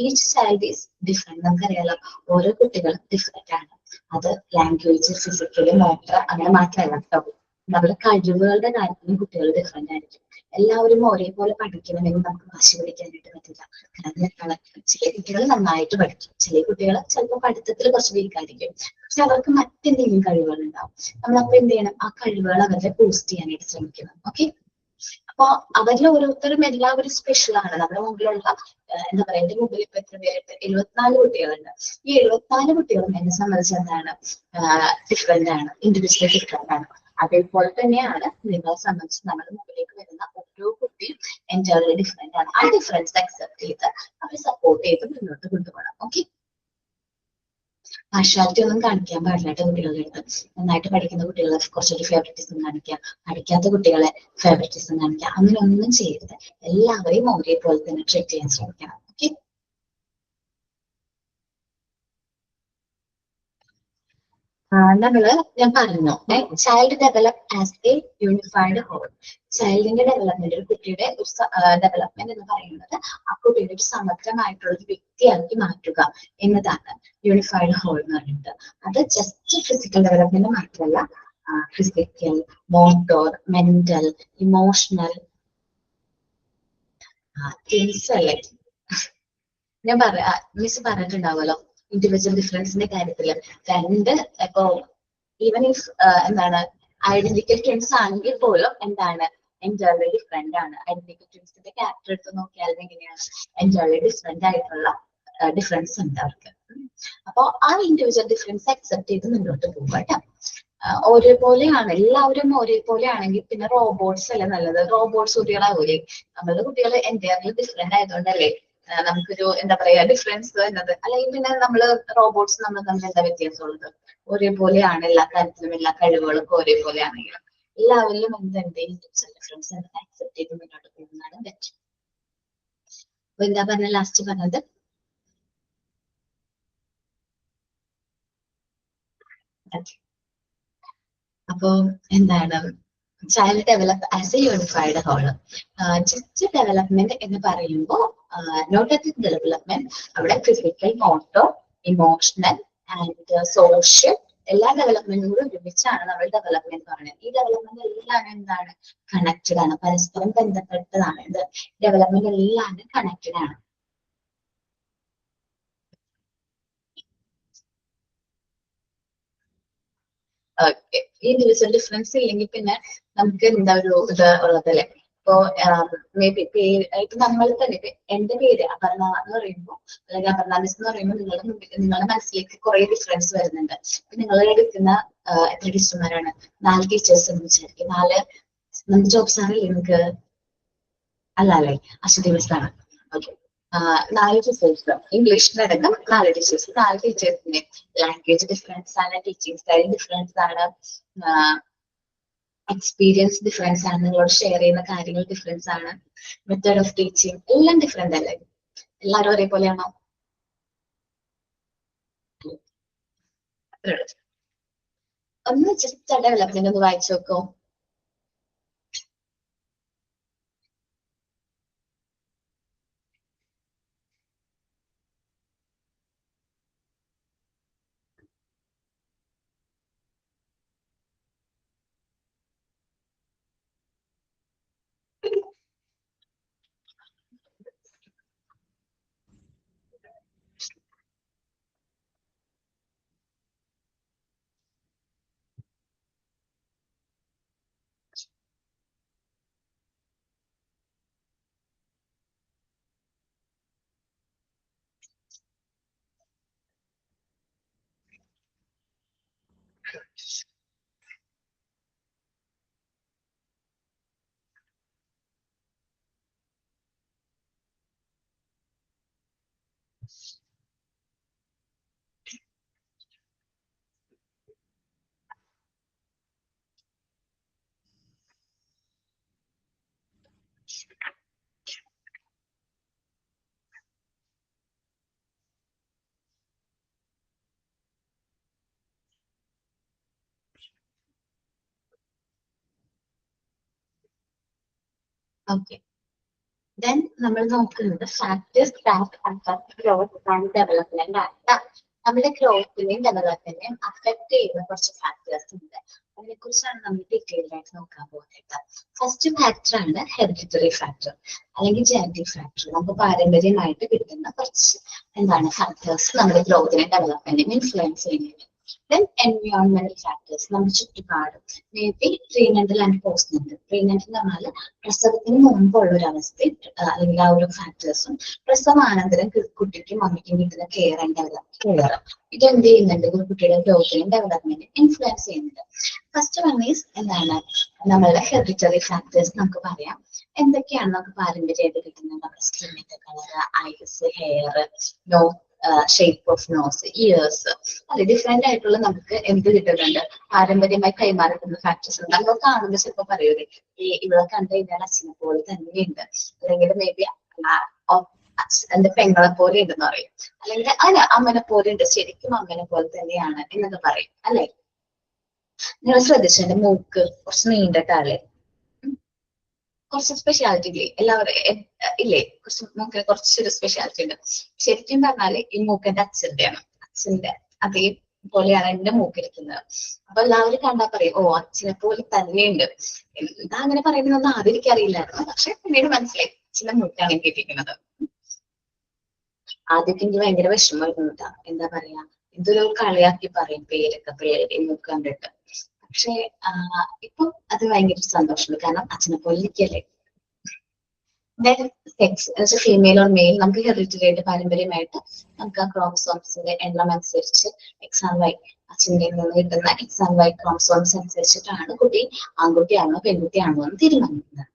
Each child is different. നമുക്കറിയാലോ, ഓരോ കുട്ടികളും ഡിഫറെന്റ് ആണ്. അത് ലാംഗ്വേജ്, ഫിസിക്കലി, മോട്ടർ അങ്ങനെ മാത്രമല്ല കേട്ടോ. നമ്മുടെ കഴിവുകളുടെ കാര്യത്തിലും കുട്ടികൾ ഡിഫറെന്റ് ആയിരിക്കും. എല്ലാവരും ഒരേപോലെ പഠിക്കണമെങ്കിൽ നമുക്ക് വാശി പിടിക്കാനായിട്ട് പറ്റില്ല. കാരണം ചില കുട്ടികൾ നന്നായിട്ട് പഠിക്കും, ചില കുട്ടികൾ ചിലപ്പോൾ പഠിത്തത്തിൽ കുറച്ച് വീക്കായിരിക്കും. പക്ഷെ അവർക്ക് മറ്റെന്തെങ്കിലും കഴിവുകൾ ഉണ്ടാവും. നമ്മളപ്പോ എന്ത് ചെയ്യണം? ആ കഴിവുകൾ അവരെ ബൂസ്റ്റ് ചെയ്യാനായിട്ട് ശ്രമിക്കണം. ഓക്കെ, അപ്പൊ അവരിൽ ഓരോരുത്തരും എല്ലാവരും സ്പെഷ്യൽ ആണ്. നമ്മുടെ മുമ്പിലുള്ള എന്താ പറയാ, എന്റെ മുമ്പിൽ ഇപ്പൊ എത്ര പേര്? 74 കുട്ടികളുണ്ട്. ഈ 74 കുട്ടികളും എന്നെ സംബന്ധിച്ച് എന്താണ്? ഡിഫറെന്റ് ആണ്, ഇൻഡിവിജ്വലി ഡിഫറെന്റ് ആണ്. അതേപോലെ തന്നെയാണ് നിങ്ങളെ സംബന്ധിച്ച് നമ്മുടെ മുമ്പിലേക്ക് വരുന്ന ഓരോ കുട്ടിയും എൻറ്റയർലി ഡിഫറെന്റ് ആണ്. ആ ഡിഫറൻസ് അക്സെപ്റ്റ് ചെയ്ത് അവരെ സപ്പോർട്ട് ചെയ്ത് മുന്നോട്ട് കൊണ്ടുപോകണം. ഓക്കെ, പാർഷ്യാലിറ്റി ഒന്നും കാണിക്കാൻ പാടില്ലാത്ത കുട്ടികളുടെ അടുത്ത്. നന്നായിട്ട് പഠിക്കുന്ന കുട്ടികളെ കുറച്ചൊരു ഫേവറിറ്റിസം കാണിക്കുക, പഠിക്കാത്ത കുട്ടികളെ ഫേവറിറ്റിസം കാണിക്കുക, അങ്ങനെ ഒന്നും ചെയ്യരുത്. എല്ലാവരെയും ഒരേപോലെ തന്നെ ട്രീറ്റ് ചെയ്യാൻ ശ്രമിക്കണം. ഓക്കെ, ഞാൻ പറഞ്ഞു, child develop as a unified whole. ചൈൽഡിന്റെ ഡെവലപ്മെന്റ്, ഒരു കുട്ടിയുടെ ഒരു ഡെവലപ്മെന്റ് എന്ന് പറയുന്നത് ആ കുട്ടിയുടെ ഒരു സമഗ്രമായിട്ടുള്ള ഒരു വ്യക്തിയാക്കി മാറ്റുക എന്നതാണ് യൂണിഫൈഡ് ഹോൾ എന്ന് പറയുന്നത്. അത് ജസ്റ്റ് ഫിസിക്കൽ ഡെവലപ്മെന്റ് മാത്രമല്ല, physical, motor, mental, emotional, intellect. ഞാൻ മിസ് പറഞ്ഞിട്ടുണ്ടാവുമല്ലോ ഇൻഡിവിജ്വൽ ഡിഫറൻസിന്റെ കാര്യത്തില്. ഇപ്പോ ഈവൻ ഇഫ് എന്താണ് ഐഡന്റിക്കൽ ട്വിൻസ് ആണെങ്കിൽ പോലും എന്താണ് എൻറ്റയർലി ഡിഫറെന്റ് ആണ്. ഐഡന്റിക്കൽ ട്വിൻസിന്റെ ക്യാരക്ടർ എടുത്ത് നോക്കിയാലും എങ്ങനെയാണ് എൻറ്റയർലി ഡിഫറെന്റ് ആയിട്ടുള്ള ഡിഫറൻസ് ഉണ്ട് അവർക്ക്. അപ്പൊ ആ ഇൻഡിവിജ്വൽ ഡിഫറൻസ് അക്സെപ്റ്റ് ചെയ്ത് മുന്നോട്ട് പോകട്ടെ. ഒരേപോലെയാണ്, എല്ലാവരും ഒരേപോലെ ആണെങ്കിൽ പിന്നെ റോബോട്ട്സ് അല്ലേ നല്ലത്? റോബോട്ട്സ് കുട്ടികളാവൂലേ? നമ്മളുടെ കുട്ടികൾ എൻറ്റയർലി ഡിഫറെന്റ് ആയതുകൊണ്ടല്ലേ നമുക്കൊരു എന്താ പറയാ ഡിഫറൻസ് എന്നത്. അല്ലെങ്കിൽ പിന്നെ നമ്മള് റോബോട്ട്സ് നമ്മൾ തമ്മിൽ എന്താ വ്യത്യാസമുള്ളത്? ഒരേപോലെയാണ് എല്ലാ കാര്യത്തിലും, എല്ലാ കഴിവുകളും ഒരേപോലെ ആണെങ്കിലും എല്ലാവരിലും എന്തെങ്കിലും ഡിഫറൻസ് അക്സെപ്റ്റ് ചെയ്ത് മുന്നോട്ട് പോകുന്നതാണ് ബെറ്റർ. അപ്പൊ എന്താ പറഞ്ഞ ലാസ്റ്റ് പറഞ്ഞത്? അപ്പൊ എന്താണ് child develop as a unified whole. Just development എന്ന് പറയുമ്പോൾ നോട്ട് അറ്റ് ഡെവലപ്മെന്റ്, അവിടെ physical, motor, emotional and social എല്ലാ ഡെവലപ്മെന്റും കൂടി ഒരുമിച്ചാണ് നമ്മൾ ഡെവലപ്മെന്റ് പറയുന്നത്. ഈ ഡെവലപ്മെന്റ് എല്ലാം എന്താണ്? കണക്റ്റഡ് ആണ്, പരസ്പരം ബന്ധപ്പെട്ടതാണ്. ഇത് ഡെവലപ്മെന്റ് എല്ലാം കണക്റ്റഡ് ആണ്. ഓക്കെ, ഈ ഇൻഡിവിജ്വൽ ഡിഫറൻസ് ഇല്ലെങ്കിൽ പിന്നെ നമുക്ക് എന്താ ഒരു ഇത് ഉള്ളതല്ലേ? ഇപ്പോ മേ ബി പേര് ഇപ്പൊ നമ്മൾ തന്നെ ഇപ്പൊ എന്റെ പേര് അപർണ എന്ന് പറയുമ്പോൾ അല്ലെങ്കിൽ അപർണ മിസ് എന്ന് പറയുമ്പോൾ നിങ്ങളുടെ മനസ്സിലേക്ക് കുറെ ഡിഫറൻസ് വരുന്നുണ്ട്. ഇപ്പൊ നിങ്ങൾ എടുക്കുന്ന എത്ര ടീച്ചർമാരാണ്? 4 ടീച്ചേഴ്സ് എന്ന് വിചാരിക്കും. 4 നമുക്ക് ജോബ്സ് ആണല്ലേ നിങ്ങൾക്ക്? അല്ല അല്ലേ, അശ്വതി മിസ് ആണ്. ഓക്കെ, 4 ടീച്ചേഴ്സ് ഇംഗ്ലീഷിനടക്കം 4 ടീച്ചേഴ്സ്. 4 ടീച്ചേഴ്സിന്റെ ലാംഗ്വേജ് ഡിഫറൻസ് ആണ്, ടീച്ചിങ് സ്റ്റൈൽ ഡിഫറൻസ് ആണ്, എക്സ്പീരിയൻസ് ഡിഫറൻസ് ആണ്, നിങ്ങളോട് ഷെയർ ചെയ്യുന്ന കാര്യങ്ങൾ ഡിഫറൻസ് ആണ്, മെത്തേഡ് ഓഫ് ടീച്ചിങ് എല്ലാം ഡിഫറെന്റ് അല്ലേ? എല്ലാവരും ഒരേപോലെയാണോ? ഒന്ന് ജസ്റ്റ് ഡെവലപ്മെന്റ് ഒന്ന് വായിച്ചു നോക്കോ. ഓക്കെ, ദെൻ നമ്മൾ നോക്കുന്നത് factors that affect growth and development ആണ്. നമ്മുടെ ഗ്രോത്തിനെയും ഡെവലപ്മെന്റിനെയും അഫക്ട് ചെയ്യുന്ന കുറച്ച് ഫാക്ടേഴ്സ് ഉണ്ട്. അതിനെ കുറിച്ചാണ് നമ്മൾ ഡീറ്റെയിൽഡ് ആയിട്ട് നോക്കാൻ പോകുന്നത്. ഫസ്റ്റ് ഫാക്ടർ ആണ് ഹെറിഡിറ്ററി ഫാക്ടർ അല്ലെങ്കിൽ ജനറ്റിക് ഫാക്ടർ. നമുക്ക് പാരമ്പര്യമായിട്ട് കിട്ടുന്ന കുറച്ച് എന്താണ് ഫാക്ടേഴ്സ് നമ്മുടെ ഗ്രോത്തിനെയും ഡെവലപ്മെന്റിനെയും ഇൻഫ്ലുവൻസ് ചെയ്യുന്നത്. Then environmental factors, നമ്മുടെ ചുറ്റുപാട്, മേ ബി പ്രീനെന്റൽ ആൻഡ് പോസ്റ്റ്നെന്റൽ. പ്രീനെന്റൽ എന്ന് പറഞ്ഞാൽ പ്രസവത്തിന് മുമ്പുള്ള ഒരു അവസ്ഥയും അല്ലെങ്കിൽ ആ ഒരു ഫാക്ടേഴ്സും പ്രസവാനന്തരം കുട്ടിക്കും മമ്മിക്കും കിട്ടുന്ന കെയർ ആൻഡ് കെയർ, ഇത് എന്ത് ചെയ്യുന്നുണ്ട്? ഒരു കുട്ടിയുടെ ഗ്രോത്തിനും ഡെവലപ്മെന്റിനും ഇൻഫ്ലുവൻസ് ചെയ്യുന്നുണ്ട്. ഫസ്റ്റ് വൺ ഈസ് എന്താണ് നമ്മളുടെ ഹെറിഡിറ്ററി ഫാക്ടേഴ്സ്. നമുക്ക് പറയാം എന്തൊക്കെയാണ് നമുക്ക് പാരമ്പര്യമായിട്ട് കിട്ടുന്നത്. നമ്മുടെ സ്കിന്നിന്റെ colour, eyes, hair, shape of nose, ears, അത് ഡിഫറെന്റ് ആയിട്ടുള്ള നമുക്ക് എന്ത് കിട്ടുന്നുണ്ട്? പാരമ്പര്യമായി കൈമാറുന്ന ഫാക്ടേഴ്സ് ഉണ്ട്. നമ്മൾ കാണുമ്പോൾ ചിലപ്പോൾ പറയൂലേ ഇവിടെ കണ്ടു കഴിഞ്ഞാൽ അച്ഛനെ പോലെ തന്നെയുണ്ട്, അല്ലെങ്കിൽ മേ ബി എന്റെ പെങ്ങളെ പോലെ ഉണ്ടെന്ന് പറയും, അല്ലെങ്കിൽ അല്ല അമ്മനെ പോലെ ഉണ്ട്, ശരിക്കും അമ്മനെ പോലെ തന്നെയാണ് എന്നൊക്കെ പറയും അല്ലെ? നിങ്ങൾ ശ്രദ്ധിച്ചു എന്റെ മൂക്ക് കുറച്ച് നീണ്ടിട്ടാലേ കുറച്ച് സ്പെഷ്യാലിറ്റി ഇല്ലേ? എല്ലാവരും ഇല്ലേ? മൂക്കിന് കുറച്ചൊരു സ്പെഷ്യാലിറ്റി ഉണ്ട്. ശരിക്കും പറഞ്ഞാല് ഈ മൂക്കിന്റെ അച്ഛന്റെയാണ്, അച്ഛന്റെ അതേപോലെയാണ് എന്റെ മൂക്കിരിക്കുന്നത്. അപ്പൊ എല്ലാവരും കണ്ടാ പറയും ഓ അച്ഛനെ പോലെ തന്നെയുണ്ട്. എന്താ അങ്ങനെ പറയുന്നതൊന്നും ആദ്യം എനിക്കറിയില്ലായിരുന്നു, പക്ഷെ പിന്നീട് മനസ്സിലായി അച്ഛന്റെ മൂക്കാണ് എനിക്ക് ഇരിക്കുന്നത്. ആദ്യമൊക്കെ എനിക്ക് ഭയങ്കര വിഷമമായിരുന്നു. എന്താ പറയാ, ഇതൊരു കളിയാക്കി പറയും പേരൊക്കെ പിള്ളേരെ മൂക്ക് കണ്ടിട്ട്. പക്ഷെ ഇപ്പൊ അത് ഭയങ്കര സന്തോഷമുണ്ട്, കാരണം അച്ഛനെ പോലെ ഇരിക്കല്ലേ. സെക്സ് ഫീമെയിൽ ഓർ മെയിൽ നമുക്ക് ഹെറിഡിറ്ററി ആയിട്ട് പാരമ്പര്യമായിട്ട് നമുക്ക് ആ ക്രോമസോംസിന്റെ എണ്ണം അനുസരിച്ച് XY അച്ഛൻ്റെ നിന്ന് കിട്ടുന്ന XY ക്രോമസോംസ് അനുസരിച്ചിട്ടാണ് കുട്ടി ആൺകുട്ടിയാണോ പെൺകുട്ടിയാണോ എന്ന് തീരുമാനിക്കുന്നത്.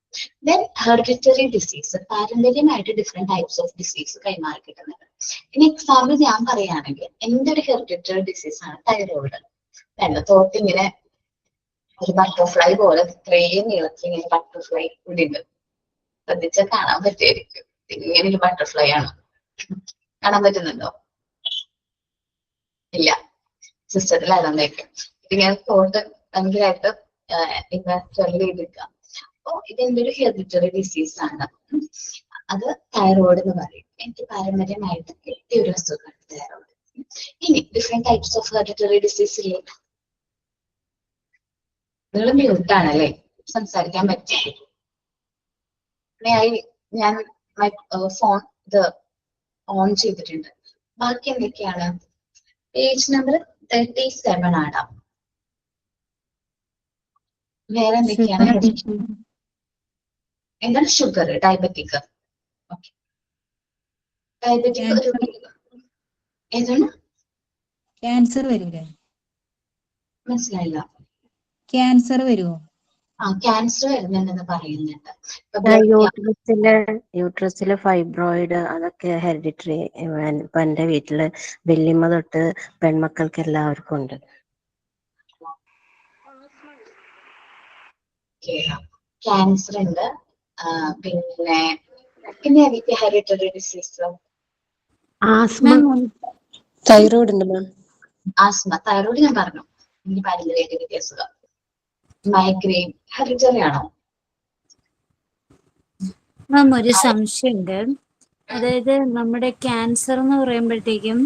ദെൻ ഹെറിഡിറ്ററി ഡിസീസ്, പാരമ്പര്യമായിട്ട് ഡിഫറെന്റ് ടൈപ്സ് ഓഫ് ഡിസീസ് കൈമാറി കിട്ടുന്നുണ്ട്. ഇനി എക്സാമ്പിൾ ഞാൻ പറയുകയാണെങ്കിൽ എന്റെ ഒരു ഹെറിഡിറ്ററി ഡിസീസ് ആണ് തൈറോയിഡ്. തോട്ടിങ്ങനെ ഒരു ബട്ടർഫ്ലൈ പോലെ ഇത്രയും നീളത്തിൽ ഇങ്ങനെ ബട്ടർഫ്ലൈ ഇവിടെ ഉണ്ട്, ശ്രദ്ധിച്ചാൽ കാണാൻ പറ്റുമായിരിക്കും. ഇങ്ങനെ ഒരു ബട്ടർഫ്ലൈ ആണ്, കാണാൻ പറ്റുന്നുണ്ടോ? ഇല്ല, സിസ്റ്റത്തിൽ അതൊന്നേക്കും. ഇതിങ്ങനെ തോട്ട് ഭയങ്കരമായിട്ട് ഇങ്ങനെ ചെയ്തെടുക്കാം. അപ്പൊ ഇതെന്റെ ഒരു ഹെറിഡിറ്ററി ഡിസീസ് ആണ്. അത് തൈറോയിഡ് എന്ന് പറയും. എനിക്ക് പാരമ്പര്യമായിട്ട് കിട്ടിയ ഒരു അസുഖമാണ് തൈറോയിഡ്. ഇനി different types of hereditary disease ഇല്ലേ? നിങ്ങൾ മ്യൂട്ടാണല്ലേ, സംസാരിക്കാൻ പറ്റില്ല. ഞാൻ ഫോൺ ഇത് ഓൺ ചെയ്തിട്ടുണ്ട്. ബാക്കി എന്തൊക്കെയാണ്? പേജ് നമ്പർ 37 ആണ്. വേറെ എന്തൊക്കെയാണ്? എന്താണ് ഷുഗർ, ഡയബറ്റിക്. ഓക്കെ, ഡയബറ്റിക് ഒരു ഏതാണ്? ക്യാൻസർ വരൂലേ? മനസ്സിലായില്ല. ക്യാൻസർ വരുമോ? ക്യാൻസർ വരുന്നുണ്ടെന്ന് പറയുന്നുണ്ട്. യൂട്രസില് ഫൈബ്രോയിഡ് അതൊക്കെ ഹെറിഡിറ്ററി. ഇപ്പൊ എന്റെ വീട്ടില് വല്യമ്മ തൊട്ട് പെൺമക്കൾക്ക് എല്ലാവർക്കും ഉണ്ട്. ക്യാൻസർ ഉണ്ട്. പിന്നെ എനിക്ക് ഹെറിഡിറ്ററി ഡിസീസ് ആസ്മ, തൈറോയിഡ് ഉണ്ട് മാം. ആസ്മ, തൈറോയിഡ് ഞാൻ പറഞ്ഞു. ഇനി പാരമ്പര്യ വ്യത്യാസം. മൈഗ്രെയിൻ ഹെറിഡിറ്ററി ആണോ? മാം ഒരു സംശയമുണ്ട്. അതായത് നമ്മുടെ ക്യാൻസർ എന്ന് പറയുമ്പോഴത്തേക്കും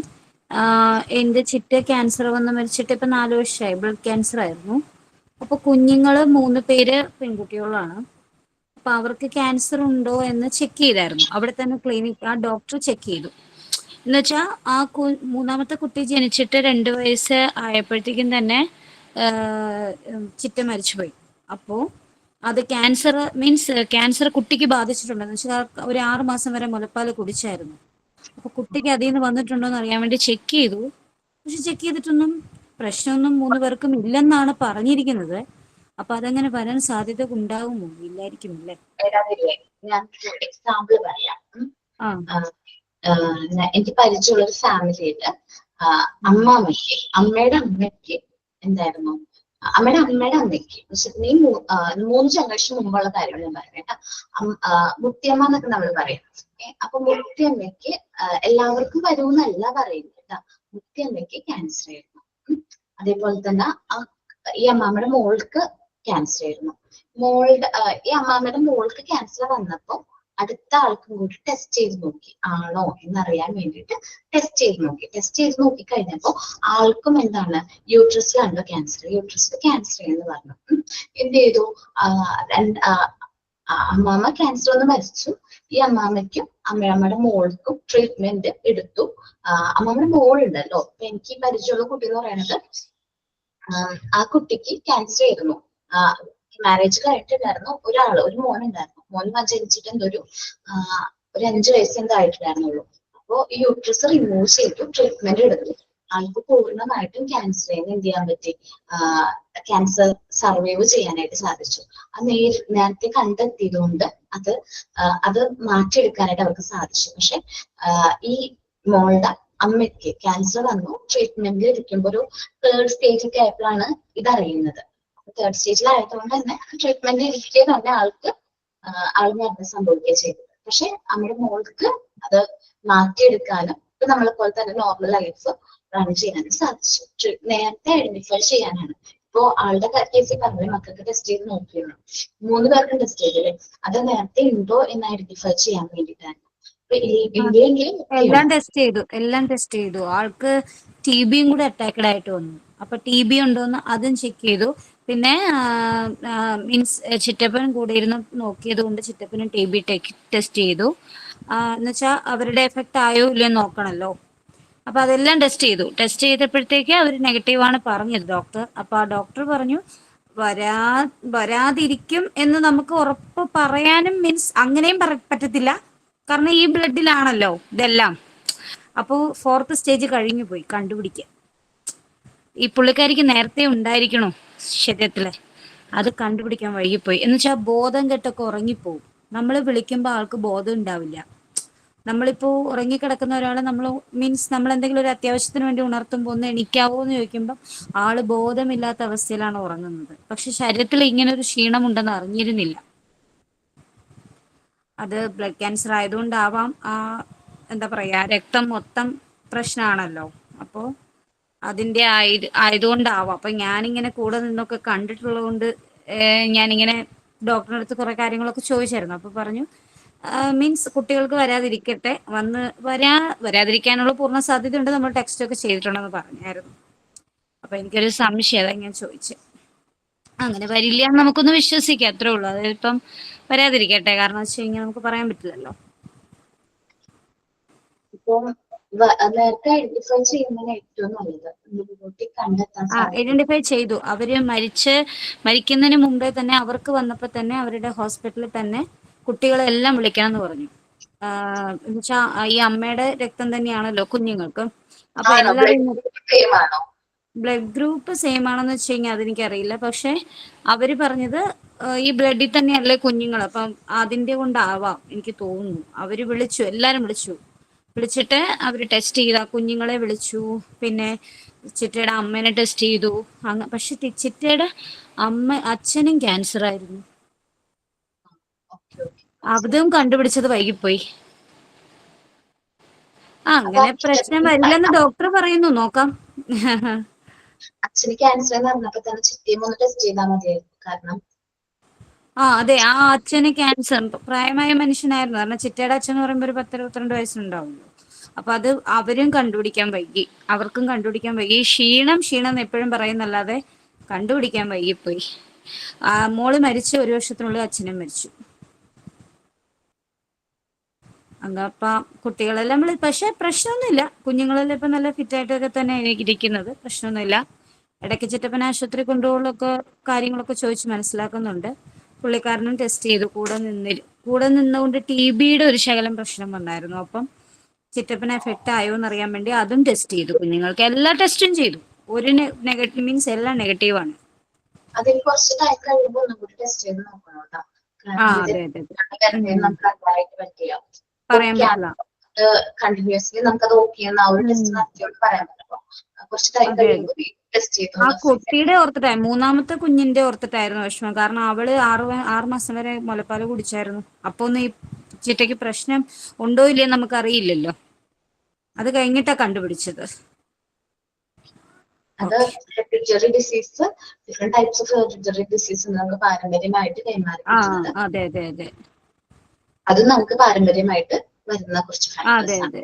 എന്റെ ചിറ്റ ക്യാൻസർ വന്ന് മരിച്ചിട്ട് ഇപ്പൊ 4 വർഷമായി. ബ്ലഡ് ക്യാൻസർ ആയിരുന്നു. അപ്പൊ കുഞ്ഞുങ്ങള് 3 പേര് പെൺകുട്ടികളാണ്. അപ്പൊ അവർക്ക് ക്യാൻസർ ഉണ്ടോ എന്ന് ചെക്ക് ചെയ്തായിരുന്നു. അവിടെ തന്നെ ക്ലിനിക് ആ ഡോക്ടർ ചെക്ക് ചെയ്തു. എന്നുവെച്ചാ ആ മൂന്നാമത്തെ കുട്ടി ജനിച്ചിട്ട് 2 വയസ്സ് ആയപ്പോഴത്തേക്കും തന്നെ ചിറ്റ മരിച്ചുപോയി. അപ്പോ അത് ക്യാൻസർ മീൻസ് ക്യാൻസർ കുട്ടിക്ക് ബാധിച്ചിട്ടുണ്ടെന്ന് വെച്ചാൽ ഒരു 6 മാസം വരെ മുലപ്പാൽ കുടിച്ചായിരുന്നു. അപ്പൊ കുട്ടിക്ക് അതിൽ നിന്ന് വന്നിട്ടുണ്ടോ എന്ന് അറിയാൻ വേണ്ടി ചെക്ക് ചെയ്തു. പക്ഷെ ചെക്ക് ചെയ്തിട്ടൊന്നും പ്രശ്നമൊന്നും 3 പേർക്കും ഇല്ലെന്നാണ് പറഞ്ഞിരിക്കുന്നത്. അപ്പൊ അതങ്ങനെ വരാൻ സാധ്യത ഉണ്ടാകുമോ? ഇല്ലായിരിക്കും അല്ലേ? ഞാൻ എക്സാമ്പിൾ പറയാം. ആ എനിക്ക് പരിചയമുള്ള ഒരു ഫാമിലിയില് അമ്മയുടെ അമ്മയ്ക്ക് എന്തായിരുന്നു, അമ്മയുടെ അമ്മയ്ക്ക് 3 ജനറേഷൻ മുമ്പുള്ള കാര്യമാണ് ഞാൻ പറയുന്നത്. മുത്തിയമ്മ എന്നൊക്കെ നമ്മൾ പറയാം. അപ്പൊ മുത്തിയമ്മയ്ക്ക് എല്ലാവർക്കും വരുമെന്നല്ല പറയുന്നത് കേട്ടോ. മുത്തിയമ്മയ്ക്ക് ക്യാൻസർ ആയിരുന്നു. അതേപോലെ തന്നെ ഈ അമ്മാമ്മയുടെ മോൾക്ക് ക്യാൻസർ ആയിരുന്നു. ഈ അമ്മാമ്മയുടെ മോൾക്ക് ക്യാൻസർ വന്നപ്പോ അടുത്ത ആൾക്കും കൂടി ടെസ്റ്റ് ചെയ്ത് നോക്കി, ആണോ എന്നറിയാൻ വേണ്ടിയിട്ട് ടെസ്റ്റ് ചെയ്ത് നോക്കി കഴിഞ്ഞപ്പോ ആൾക്കും എന്താണ്, യൂട്രസിലാണല്ലോ ക്യാൻസർ, യൂട്രസിൽ ക്യാൻസർ എന്ന് പറഞ്ഞു. എന്ത് ചെയ്തു, അമ്മാമ്മ ക്യാൻസർ വന്ന് മരിച്ചു. ഈ അമ്മാമ്മയ്ക്കും അമ്മയുടെ മോൾക്കും ട്രീറ്റ്മെന്റ് എടുത്തു. അമ്മാമ്മയുടെ മോളുണ്ടല്ലോ, എനിക്ക് പരിചയമുള്ള കുട്ടി എന്ന് പറയുന്നത്, ആ കുട്ടിക്ക് ക്യാൻസർ ആയിരുന്നു. മാരേജ് കഴിഞ്ഞിട്ടുണ്ടായിരുന്നു. ഒരു മോനുണ്ടായിരുന്നു. മോൻ ജനിച്ചിട്ട് ഒരു 5 വയസ്സ് എന്തായിട്ടുണ്ടായിരുന്നുള്ളൂ. അപ്പോ ഈ യൂട്രസ് റിമൂവ് ചെയ്തു, ട്രീറ്റ്മെന്റ് എടുത്തു. ആൾക്ക് പൂർണ്ണമായിട്ടും ക്യാൻസറിന് എന്ത് ചെയ്യാൻ പറ്റി, ക്യാൻസർ സർവൈവ് ചെയ്യാനായിട്ട് സാധിച്ചു. അത് നേരത്തെ കണ്ടെത്തിയത് കൊണ്ട് അത് മാറ്റിയെടുക്കാനായിട്ട് അവർക്ക് സാധിച്ചു. പക്ഷെ ഈ മോളുടെ അമ്മയ്ക്ക് ക്യാൻസർ വന്നു, ട്രീറ്റ്മെന്റ് ഇരിക്കുമ്പോൾ ഒരു 3rd സ്റ്റേജ് ഒക്കെ ആയപ്പോഴാണ് ഇതറിയുന്നത്. 3rd സ്റ്റേജിലായതുകൊണ്ട് തന്നെ ട്രീറ്റ്മെന്റ് ഇരിക്കെ തന്നെ ആൾ മരണം സംഭവിക്കുക ചെയ്തത്. പക്ഷെ നമ്മുടെ മോൾക്ക് അത് മാറ്റിയെടുക്കാനും ഇപ്പൊ നമ്മളെ പോലെ തന്നെ നോർമൽ ലൈഫ് റൺ ചെയ്യാനും സാധിച്ചു. നേരത്തെ ഐഡന്റിഫൈ ചെയ്യാനാണ്. ഇപ്പോ ആളുടെ കേസിൽ പറഞ്ഞ മക്കൾക്ക് ടെസ്റ്റ് ചെയ്ത് നോക്കിയിരുന്നു. 3 പേർക്കും ടെസ്റ്റ് ചെയ്തില്ലേ, അത് നേരത്തെ ഉണ്ടോ എന്ന് ഐഡന്റിഫൈ ചെയ്യാൻ വേണ്ടിയിട്ടാണ്. എല്ലാം ടെസ്റ്റ് ചെയ്തു. ആൾക്ക് TB കൂടെ അറ്റാക്കഡ് ആയിട്ട് വന്നു. അപ്പൊ TB ഉണ്ടോന്ന് അതും ചെക്ക് ചെയ്തു. പിന്നെ മീൻസ് ചിറ്റപ്പൻ കൂടെ ഇരുന്ന് നോക്കിയത് കൊണ്ട് ചിറ്റപ്പനും TB ടെസ്റ്റ് ചെയ്തു. എന്നുവെച്ചാൽ അവരുടെ എഫക്റ്റ് ആയോ ഇല്ലെന്ന് നോക്കണല്ലോ. അപ്പൊ അതെല്ലാം ടെസ്റ്റ് ചെയ്തപ്പോഴത്തേക്ക് അവർ നെഗറ്റീവാണ് പറഞ്ഞത് ഡോക്ടർ. അപ്പൊ ആ ഡോക്ടർ പറഞ്ഞു വരാതിരിക്കും എന്ന് നമുക്ക് ഉറപ്പ് പറയാനും മീൻസ് അങ്ങനെയും പറ്റത്തില്ല. കാരണം ഈ ബ്ലഡിലാണല്ലോ ഇതെല്ലാം. അപ്പോൾ 4th സ്റ്റേജ് കഴിഞ്ഞു പോയി കണ്ടുപിടിക്കാൻ. ഈ പുള്ളിക്കാരിക്ക് നേരത്തെ ഉണ്ടായിരിക്കണോ ശരീരത്തില്, അത് കണ്ടുപിടിക്കാൻ വൈകിപ്പോയി. എന്ന് വെച്ചാൽ ബോധം കെട്ടൊക്കെ ഉറങ്ങിപ്പോവും. നമ്മൾ വിളിക്കുമ്പോൾ ആൾക്ക് ബോധം ഉണ്ടാവില്ല. നമ്മളിപ്പോ ഉറങ്ങിക്കിടക്കുന്ന ഒരാളെ നമ്മൾ മീൻസ് നമ്മൾ എന്തെങ്കിലും ഒരു അത്യാവശ്യത്തിന് വേണ്ടി ഉണർത്തുമ്പോൾ ഒന്ന് എണീക്കാവോ എന്ന് ചോദിക്കുമ്പോൾ ആള് ബോധമില്ലാത്ത അവസ്ഥയിലാണ് ഉറങ്ങുന്നത്. പക്ഷെ ശരീരത്തിൽ ഇങ്ങനെ ഒരു ക്ഷീണം ഉണ്ടെന്ന് അറിഞ്ഞിരുന്നില്ല. അത് ബ്ലഡ് ക്യാൻസർ ആയതുകൊണ്ടാവാം. എന്താ പറയാ, രക്തം മൊത്തം പ്രശ്നമാണല്ലോ. അപ്പോൾ അതിന്റെ ആയതുകൊണ്ടാവാം. അപ്പൊ ഞാനിങ്ങനെ കൂടെ നിന്നൊക്കെ കണ്ടിട്ടുള്ളത് കൊണ്ട് ഞാനിങ്ങനെ ഡോക്ടറിന്റെ അടുത്ത് കുറെ കാര്യങ്ങളൊക്കെ ചോദിച്ചായിരുന്നു. അപ്പൊ പറഞ്ഞു മീൻസ് കുട്ടികൾക്ക് വരാതിരിക്കട്ടെ, വരാതിരിക്കാനുള്ള പൂർണ്ണ സാധ്യതയുണ്ട്, നമ്മൾ ടെസ്റ്റ് ഒക്കെ ചെയ്തിട്ടുണ്ടെന്ന് പറഞ്ഞായിരുന്നു. അപ്പൊ എനിക്കൊരു സംശയം, അതാ ഞാൻ ചോദിച്ചത്. അങ്ങനെ വരില്ല എന്ന് നമുക്കൊന്ന് വിശ്വസിക്കാം, അത്രേ ഉള്ളൂ. അതായത് ഇപ്പം വരാതിരിക്കട്ടെ, കാരണം വെച്ച് കഴിഞ്ഞാൽ നമുക്ക് പറയാൻ പറ്റില്ലല്ലോ. ഇപ്പൊ നേരത്തെ ഐഡന്റിഫൈ ചെയ്യുന്നതാണ് ഏറ്റവും നല്ലത്. മുൻകൂട്ടി കണ്ടെത്താൻ ഐഡന്റിഫൈ ചെയ്തു. അവര് മരിക്കുന്നതിന് മുമ്പേ തന്നെ അവർക്ക് വന്നപ്പോ തന്നെ അവരുടെ ഹോസ്പിറ്റലിൽ തന്നെ കുട്ടികളെല്ലാം വിളിക്കണം എന്ന് പറഞ്ഞു. എന്നുവെച്ചാ ഈ അമ്മയുടെ രക്തം തന്നെയാണല്ലോ കുഞ്ഞുങ്ങൾക്ക്. അപ്പൊ ആണോ? എല്ലാരെയും സെയിം ആണോ? ബ്ലഡ് ഗ്രൂപ്പ് സെയിം ആണെന്ന് വെച്ച് കഴിഞ്ഞാൽ അതെനിക്കറിയില്ല. പക്ഷെ അവര് പറഞ്ഞത് ഈ ബ്ലഡിൽ തന്നെയല്ലേ കുഞ്ഞുങ്ങൾ, അപ്പം അതിന്റെ കൊണ്ടാവാം എനിക്ക് തോന്നുന്നു. അവര് വിളിച്ചു, എല്ലാരും വിളിച്ചിട്ട് അവര് ടെസ്റ്റ് ചെയ്ത കുഞ്ഞുങ്ങളെ വിളിച്ചു, പിന്നെ ചിറ്റയുടെ അമ്മേനെ ടെസ്റ്റ് ചെയ്തു. പക്ഷെ ചിറ്റയുടെ അച്ഛനും ക്യാൻസർ ആയിരുന്നു. Okay okay. അതും കണ്ടുപിടിച്ചത് വൈകിപ്പോയി. അപ്പൊ അങ്ങനെ പ്രശ്നം വരില്ലെന്ന് ഡോക്ടർ പറയുന്നു, നോക്കാം. അച്ഛന് ക്യാൻസർ എന്ന് പറഞ്ഞപ്പോ തന്നെ ചിറ്റയും ഒന്ന് ടെസ്റ്റ് ചെയ്താൽ മതിയായിരുന്നു. കാരണം അതെ, ആ അച്ഛന് ക്യാൻസർ പ്രായമായ മനുഷ്യനായിരുന്നു. കാരണം ചിറ്റയുടെ അച്ഛൻ എന്ന് പറയുമ്പോൾ ഒരു 10-22 വയസ്സുണ്ടാവുള്ളൂ. അപ്പൊ അത് അവരും കണ്ടുപിടിക്കാൻ വൈകി, അവർക്കും കണ്ടുപിടിക്കാൻ വൈകി. ക്ഷീണം എപ്പോഴും പറയുന്നല്ലാതെ കണ്ടുപിടിക്കാൻ വൈകിപ്പോയി. മോള് മരിച്ച് 1 വർഷത്തിനുള്ളിൽ അച്ഛനും മരിച്ചു. അങ്ങപ്പ കുട്ടികളെല്ലാം പക്ഷെ പ്രശ്നമൊന്നുമില്ല. കുഞ്ഞുങ്ങളെല്ലാം ഇപ്പൊ നല്ല ഫിറ്റായിട്ടൊക്കെ തന്നെ ഇരിക്കുന്നത്, പ്രശ്നമൊന്നുമില്ല. ഇടയ്ക്ക് ചിറ്റപ്പൻ ആശുപത്രി കൊണ്ടുപോകലൊക്കെ കാര്യങ്ങളൊക്കെ ചോദിച്ച് മനസ്സിലാക്കുന്നുണ്ട്. പുള്ളിക്കാരനും ടെസ്റ്റ് ചെയ്തു, കൂടെ നിന്നുകൊണ്ട് TBയുടെ ഒരു ശകലം പ്രശ്നം വന്നായിരുന്നു. അപ്പം ചിറ്റപ്പൻ എഫക്റ്റ് ആയോ എന്നറിയാൻ വേണ്ടി അതും ടെസ്റ്റ് ചെയ്തു. കുഞ്ഞുങ്ങൾക്ക് എല്ലാ ടെസ്റ്റും ചെയ്തു. ഒരു നെഗറ്റീവ് മീൻസ് എല്ലാം നെഗറ്റീവാണ്. അതിന് കുറച്ച് ടൈം കഴിയുമ്പോൾ ഒന്നും കൂടി ടെസ്റ്റ് ചെയ്ത് നോക്കണം കേട്ടോ. കാരണം ഇത് അതെ. നമുക്ക് അതായിട്ട് പറ്റില്ല. പറയാൻ പറ്റില്ല. കണ്ടിന്യൂസ്ലി നമുക്കത് ഓക്കെ എന്ന് ആ ഒരു ടെസ്റ്റ് നടത്തിയോണ്ട് പറയാൻ പറ്റില്ല. കുറച്ച് ടൈം അതെ. കഴിയുമ്പോൾ ടെസ്റ്റ് ചെയ്ത് ആ കുട്ടിയുടെ ഓർത്തിട്ടായി, 3ാമത്തെ കുഞ്ഞിന്റെ ഓർത്തിട്ടായിരുന്നു വിഷമം. കാരണം അവള് 6 മാസം വരെ മുലപ്പാല് കുടിച്ചായിരുന്നു. അപ്പൊ ഒന്ന് ഈ ചിറ്റയ്ക്ക് പ്രശ്നം ഉണ്ടോ ഇല്ലയോ നമുക്ക് അറിയില്ലല്ലോ. അത് കഴിഞ്ഞിട്ടാ കണ്ടുപിടിച്ചത്. അത് hereditary disease, different types of hereditary disease നമുക്ക് പാരമ്പര്യമായിട്ട് കൈമാറി കിട്ടുന്നത്. അതെ. അത് നമുക്ക് പാരമ്പര്യമായിട്ട് വരുന്ന കുറച്ച് ഫാക്ടേഴ്സ് ആണ്.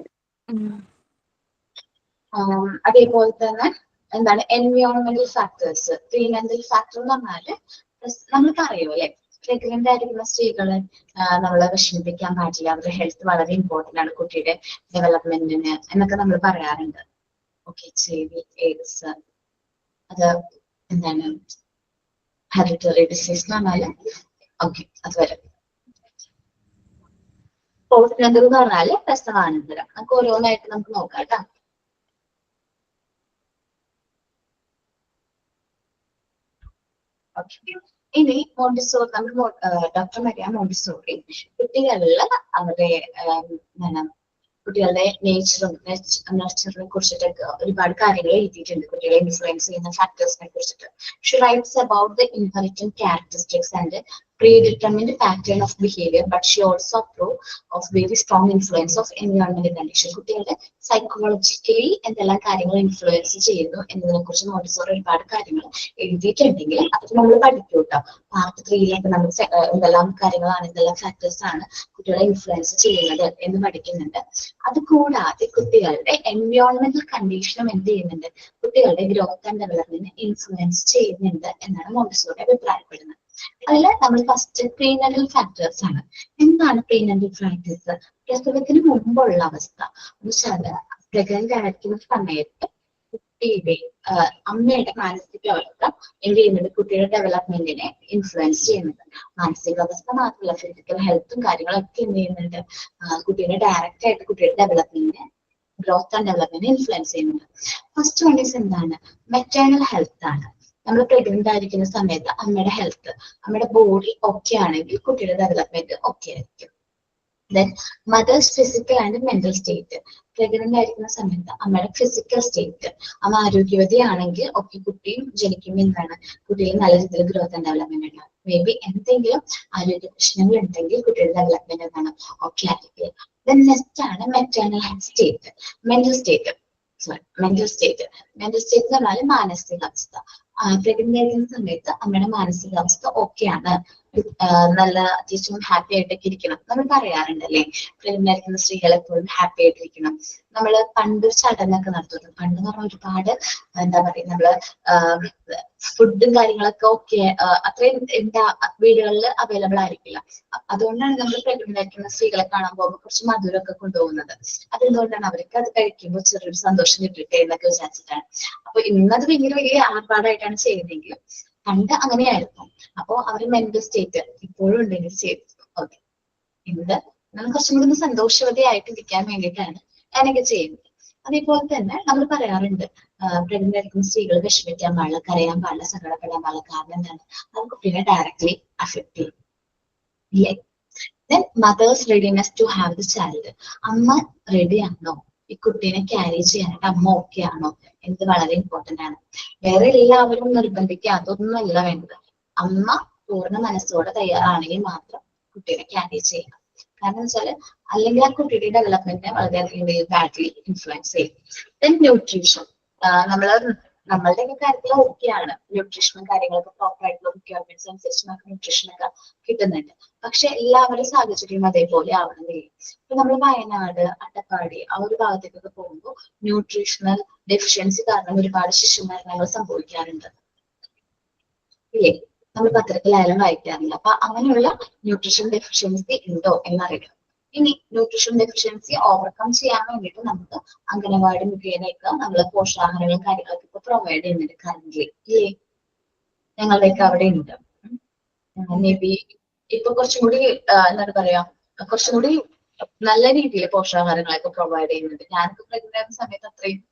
അതേപോലെ തന്നെ എന്താണ് എൻവയോൺമെന്റൽ ഫാക്ടേഴ്സ്. പ്രീനെന്റൽ ഫാക്ടർ എന്ന് പറഞ്ഞാല് നമുക്ക് അറിയോ അല്ലെ, പ്രഗ്നന്റ് ആയിരിക്കുന്ന സ്ത്രീകളെ നമ്മളെ വിഷമിപ്പിക്കാൻ പാടില്ല. അവരുടെ ഹെൽത്ത് വളരെ ഇമ്പോർട്ടന്റ് ആണ് കുട്ടിയുടെ ഡെവലപ്മെന്റിന് എന്നൊക്കെ നമ്മൾ പറയാറുണ്ട്. ഓക്കെ, HIV, AIDS, അത് എന്താണ് ഹെറിഡിറ്ററി ഡിസീസ് എന്ന് പറഞ്ഞാല് ഓക്കെ അത് വരും. പോസ്റ്റ്നന്റൽ എന്ന് പറഞ്ഞാല് പ്രസവാനന്തരം. നമുക്ക് ഓരോന്നായിട്ട് നമുക്ക് നോക്കാം കേട്ടോ. ഇനി മോണ്ടിസോറി, നമ്മൾ ഡോക്ടർ മരിയ മോണ്ടിസോറി കുട്ടികളിൽ അവരുടെ കുട്ടികളുടെ നേച്ചറിനെ കുറിച്ചിട്ടൊക്കെ ഒരുപാട് കാര്യങ്ങൾ എഴുതിയിട്ടുണ്ട്. കുട്ടികളെ ഇൻഫ്ലുവൻസ് ചെയ്യുന്ന ഫാക്ടേഴ്സിനെ കുറിച്ചിട്ട്. She writes about the inheritant characteristics and predetermined pattern of behavior, but she also approve of very strong influence of environmental condition. കുട്ടികളുടെ സൈക്കോളജിക്കലി എന്തെല്ലാം കാര്യങ്ങൾ ഇൻഫ്ലുവൻസ് ചെയ്യുന്നു എന്നതിനെ കുറിച്ച് മോണ്ടിസോറി ഒരുപാട് കാര്യങ്ങൾ എഴുതിയിട്ടുണ്ടെങ്കിൽ അതൊക്കെ നമ്മൾ പഠിക്കും കേട്ടോ. പാർട്ട് 3-ലൊക്കെ നമ്മൾ എന്തെല്ലാം കാര്യങ്ങളാണ്, എന്തെല്ലാം ഫാക്ടേഴ്സ് ആണ് കുട്ടികളെ ഇൻഫ്ലുവൻസ് ചെയ്യുന്നത് എന്ന് പഠിക്കുന്നുണ്ട്. അതുകൂടാതെ കുട്ടികളുടെ എൻവയോൺമെന്റൽ കണ്ടീഷനും എന്ത് ചെയ്യുന്നുണ്ട്, കുട്ടികളുടെ ഗ്രോത്ത് ആൻഡ് ഡെവലപ്മെന്റിനെ ഇൻഫ്ലുവൻസ് ചെയ്യുന്നുണ്ട് എന്നാണ് മോണ്ടിസോറി അഭിപ്രായപ്പെടുന്നത്. അതിൽ നമ്മൾ ഫസ്റ്റ് പ്രീനെന്റൽ ഫാക്ടേഴ്സ് ആണ്. എന്താണ് പ്രീനെന്റൽ ഫാക്ടേഴ്സ്? പ്രസവത്തിന് മുമ്പുള്ള അവസ്ഥ എന്നുവെച്ചാല് പ്രഗ്നന്റ് ആയിരിക്കുന്ന സമയത്ത് കുട്ടിയുടെ അമ്മയുടെ മാനസികാവസ്ഥ എന്ത് ചെയ്യുന്നുണ്ട്, കുട്ടിയുടെ ഡെവലപ്മെന്റിനെ ഇൻഫ്ലുവൻസ് ചെയ്യുന്നുണ്ട്. മാനസികാവസ്ഥ മാത്രമല്ല, ഫിസിക്കൽ ഹെൽത്തും കാര്യങ്ങളൊക്കെ എന്ത് ചെയ്യുന്നുണ്ട്, കുട്ടിയുടെ ഡയറക്റ്റ് ആയിട്ട് കുട്ടിയുടെ ഡെവലപ്മെന്റിനെ, ഗ്രോത്ത് ആൻഡ് ഡെവലപ്മെന്റിനെ ഇൻഫ്ലുവൻസ് ചെയ്യുന്നുണ്ട്. ഫസ്റ്റ് വൺ ഈസ് എന്താണ്, മെറ്റേണൽ ഹെൽത്ത് ആണ്. നമ്മൾ പ്രഗ്നന്റ് ആയിരിക്കുന്ന സമയത്ത് അമ്മയുടെ ഹെൽത്ത്, അമ്മയുടെ ബോഡി ഓക്കെ ആണെങ്കിൽ കുട്ടിയുടെ ഡെവലപ്മെന്റ് ഓക്കെ ആയിരിക്കും. Then mother's physical and mental state. Pregnant ആയിരിക്കുന്ന സമയത്ത് അമ്മയുടെ ഫിസിക്കൽ സ്റ്റേറ്റ്, അമ്മ ആരോഗ്യവതിയാണെങ്കിൽ ഒക്കെ കുട്ടിയും ജനിക്കുമ്പോൾ എന്താണ്, കുട്ടിയിൽ നല്ല രീതിയിൽ ഗ്രോത്ത് ആൻഡ് ഡെവലപ്മെന്റ് ഉണ്ടാകും. മേ ബി എന്തെങ്കിലും ആരോഗ്യ പ്രശ്നങ്ങൾ ഉണ്ടെങ്കിൽ കുട്ടിയുടെ ഡെവലപ്മെന്റ് എന്താണ് ഓക്കെ ആയിരിക്കും. ദെൻ നെക്സ്റ്റ് ആണ് maternal state, mental state. Mental state എന്ന് പറഞ്ഞാൽ മാനസികാവസ്ഥ. പ്രഗ്നന്റ് ആയിരിക്കുന്ന സമയത്ത് അമ്മയുടെ മാനസികാവസ്ഥ ഓക്കെയാണ്, നല്ല അത്യാവശ്യം ഹാപ്പി ആയിട്ടൊക്കെ ഇരിക്കണം നമ്മൾ പറയാറുണ്ട് അല്ലേ. പ്രഗ്നന്റ് ആയിരിക്കുന്ന സ്ത്രീകൾ എപ്പോഴും ഹാപ്പി ആയിട്ടിരിക്കണം. നമ്മൾ പണ്ട് ചടങ്ങൊക്കെ നടത്തുന്നു. പണ്ട് എന്ന് പറഞ്ഞാൽ ഒരുപാട് എന്താ പറയുക, നമ്മള് ഫുഡും കാര്യങ്ങളൊക്കെ ഓക്കെ അത്രയും എന്താ വീടുകളിൽ അവൈലബിൾ ആയിരിക്കില്ല. അതുകൊണ്ടാണ് നമ്മൾ പ്രഗ്നന്റ് ആയിരിക്കുന്ന സ്ത്രീകളെ കാണാൻ പോകുമ്പോൾ കുറച്ച് മധുരമൊക്കെ കൊണ്ടുപോകുന്നത്. അതെന്തുകൊണ്ടാണ്, അവർക്ക് അത് കഴിക്കുമ്പോൾ ചെറിയൊരു സന്തോഷം കിട്ടിട്ടെ എന്നൊക്കെ വിചാരിച്ചിട്ടാണ്. അപ്പൊ ഇന്നത് ഭയങ്കര വലിയ ആർഭാടായിട്ടാണ് ചെയ്യുന്നതെങ്കിലും പണ്ട് അങ്ങനെയായിരുന്നു. അപ്പോ അവർ മെന്റൽ സ്റ്റേറ്റ് ഇപ്പോഴും ഉണ്ടെങ്കിൽ ചെയ്തു. ഓക്കെ, എന്ത് നമ്മൾ കുറച്ചും കൂടി ഒന്ന് സന്തോഷവതിയായിട്ടിരിക്കാൻ വേണ്ടിയിട്ടാണ് ഞാനൊക്കെ ചെയ്യുന്നത്. അതേപോലെ തന്നെ നമ്മൾ പറയാറുണ്ട് പ്രഗ്നന്റ് ആയിരിക്കുന്ന സ്ത്രീകൾ വിഷമിക്കാൻ പാടില്ല, കരയാൻ പാടില്ല, സങ്കടപ്പെടാൻ പാടില്ല. കാരണം എന്താണ്, അത് കുട്ടീനെ ഡയറക്ട്ലി അഫക്ട് ചെയ്യും. ഇല്ലേ? Then mother's readiness to have the child. അമ്മ റെഡി ആണോ ഈ കുട്ടീനെ ക്യാരി ചെയ്യാനായിട്ട്, അമ്മ ഓക്കെ ആണോ എന്നത് വളരെ ഇമ്പോർട്ടന്റ് ആണ്. വേറെ എല്ലാവരും നിർബന്ധിക്കുക അതൊന്നുമല്ല വേണ്ടത്. അമ്മ പൂർണ്ണ മനസ്സോടെ തയ്യാറാണെങ്കിൽ മാത്രം കുട്ടീനെ ക്യാരി ചെയ്യണം. കാരണം വെച്ചാല് അല്ലെങ്കിൽ ആ കുട്ടിയുടെ ഡെവലപ്മെന്റിനെ വളരെയധികം ബാഡ്ലി ഇൻഫ്ലുവൻസ് ചെയ്യും. ദെൻ ന്യൂട്രീഷൻ, നമ്മളുടെ കാര്യത്തിൽ ഓക്കെയാണ്, ന്യൂട്രീഷനും കാര്യങ്ങളൊക്കെ പ്രോപ്പർ ആയിട്ടുള്ള റിക്വയർമെന്റ്സ് അനുസരിച്ച് നമുക്ക് ന്യൂട്രീഷനൊക്കെ കിട്ടുന്നുണ്ട്. പക്ഷെ എല്ലാവരുടെ സാഹചര്യം അതേപോലെ ആവണമെന്നില്ല. ഇപ്പൊ നമ്മൾ വയനാട്, അട്ടപ്പാടി ആ ഒരു ഭാഗത്തേക്കൊക്കെ പോകുമ്പോൾ ന്യൂട്രീഷണൽ ഡെഫിഷ്യൻസി കാരണം ഒരുപാട് ശിശുമരണങ്ങൾ സംഭവിക്കാറുണ്ട്. ഇല്ലേ? നമ്മൾ പത്രത്തിലായാലും വായിക്കാറില്ല. അപ്പൊ അങ്ങനെയുള്ള ന്യൂട്രീഷൻ ഡെഫിഷ്യൻസി ഉണ്ടോ എന്നറിയാം. ഇനി ന്യൂട്രീഷൻ ഡെഫിഷ്യൻസി ഓവർകം ചെയ്യാൻ വേണ്ടിയിട്ട് നമുക്ക് അംഗനവാടി മുഖേനയൊക്കെ നമ്മൾ പോഷകാഹാരങ്ങളും കാര്യങ്ങളൊക്കെ ഇപ്പൊ പ്രൊവൈഡ് ചെയ്യുന്നുണ്ട് കറന്റ്ലി. ഇല്ലേ? ഞങ്ങളുടെയൊക്കെ അവിടെ ഉണ്ട്. മേ ബി ഇപ്പൊ കുറച്ചും കൂടി എന്താണ് പറയാ, കുറച്ചും കൂടി നല്ല രീതിയിൽ പോഷകാഹാരങ്ങളൊക്കെ പ്രൊവൈഡ് ചെയ്യുന്നുണ്ട്. ഞാനൊക്കെ പ്രഗ്നന്റ് ആയിരുന്ന സമയത്ത് അത്രയും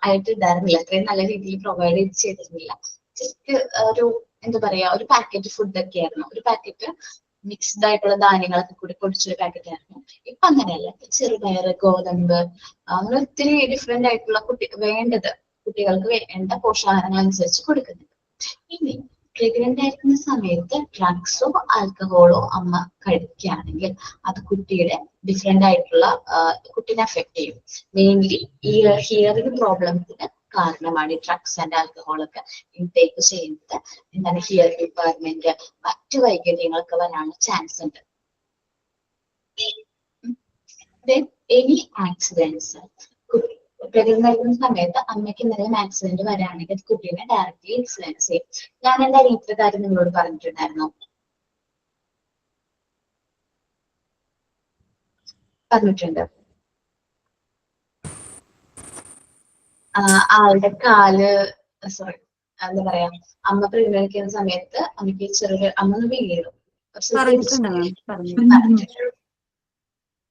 ആയിട്ട് ഉണ്ടായിരുന്നില്ല, അത്രയും നല്ല രീതിയിൽ പ്രൊവൈഡ് ചെയ്തിരുന്നില്ല. ജസ്റ്റ് ഒരു എന്താ പറയാ, ഒരു പാക്കറ്റ് ഫുഡ് ഒക്കെ ആയിരുന്നു, ഒരു പാക്കറ്റ് മിക്സ്ഡ് ആയിട്ടുള്ള ധാന്യങ്ങളൊക്കെ കൂടി പൊടിച്ചൊരു പാക്കറ്റ് ആയിരുന്നു. ഇപ്പൊ അങ്ങനെയല്ല, ചെറുപയർ, ഗോതമ്പ്, അങ്ങനെ ഒത്തിരി ഡിഫറെന്റ് ആയിട്ടുള്ള കുട്ടികൾക്ക് വേണ്ട പോഷകാഹാരങ്ങൾ അനുസരിച്ച് കൊടുക്കുന്നുണ്ട്. ഇനി പ്രഗ്നന്റ് ആയിരിക്കുന്ന സമയത്ത് ഡ്രഗ്സോ ആൽക്കഹോളോ അമ്മ കഴിക്കുകയാണെങ്കിൽ അത് കുട്ടിയുടെ ഡിഫറെന്റ് ആയിട്ടുള്ള കുട്ടീനെ അഫക്ട് ചെയ്യും. മെയിൻലി ഈ ഹിയറിംഗ് പ്രോബ്ലംസിന് കാരണമാണ് ഈ ഡ്രഗ്സ് ആൻഡ് ആൽക്കഹോൾ ഒക്കെ ഇൻടേക്ക് ചെയ്യുന്നത്. എന്താണ്, ഹിയറിംഗ് ഇമ്പയർമെന്റ്, മറ്റു വൈകല്യങ്ങളൊക്കെ വരാനുള്ള ചാൻസ് ഉണ്ട്. എനി ആക്സിഡൻസ്, പ്രഗ്നന്റ് ആയിരിക്കുന്ന സമയത്ത് അമ്മയ്ക്ക് എന്തെങ്കിലും ആക്സിഡന്റ് വരാണെങ്കിൽ കുട്ടീനെ ഡയറക്ട്ലി ഇൻഫ്ലുവൻസ് ചെയ്യും. ഞാൻ എന്റെ അനിയത്തിന്റെ കാര്യം നിങ്ങളോട് പറഞ്ഞിട്ടുണ്ടായിരുന്നു. ആളുടെ കാല്, സോറി എന്താ പറയാ, അമ്മ പ്രഗ്നന്റ് ആയിരിക്കുന്ന സമയത്ത് അമ്മയ്ക്ക് ചെറിയ അമ്മ വീഴും.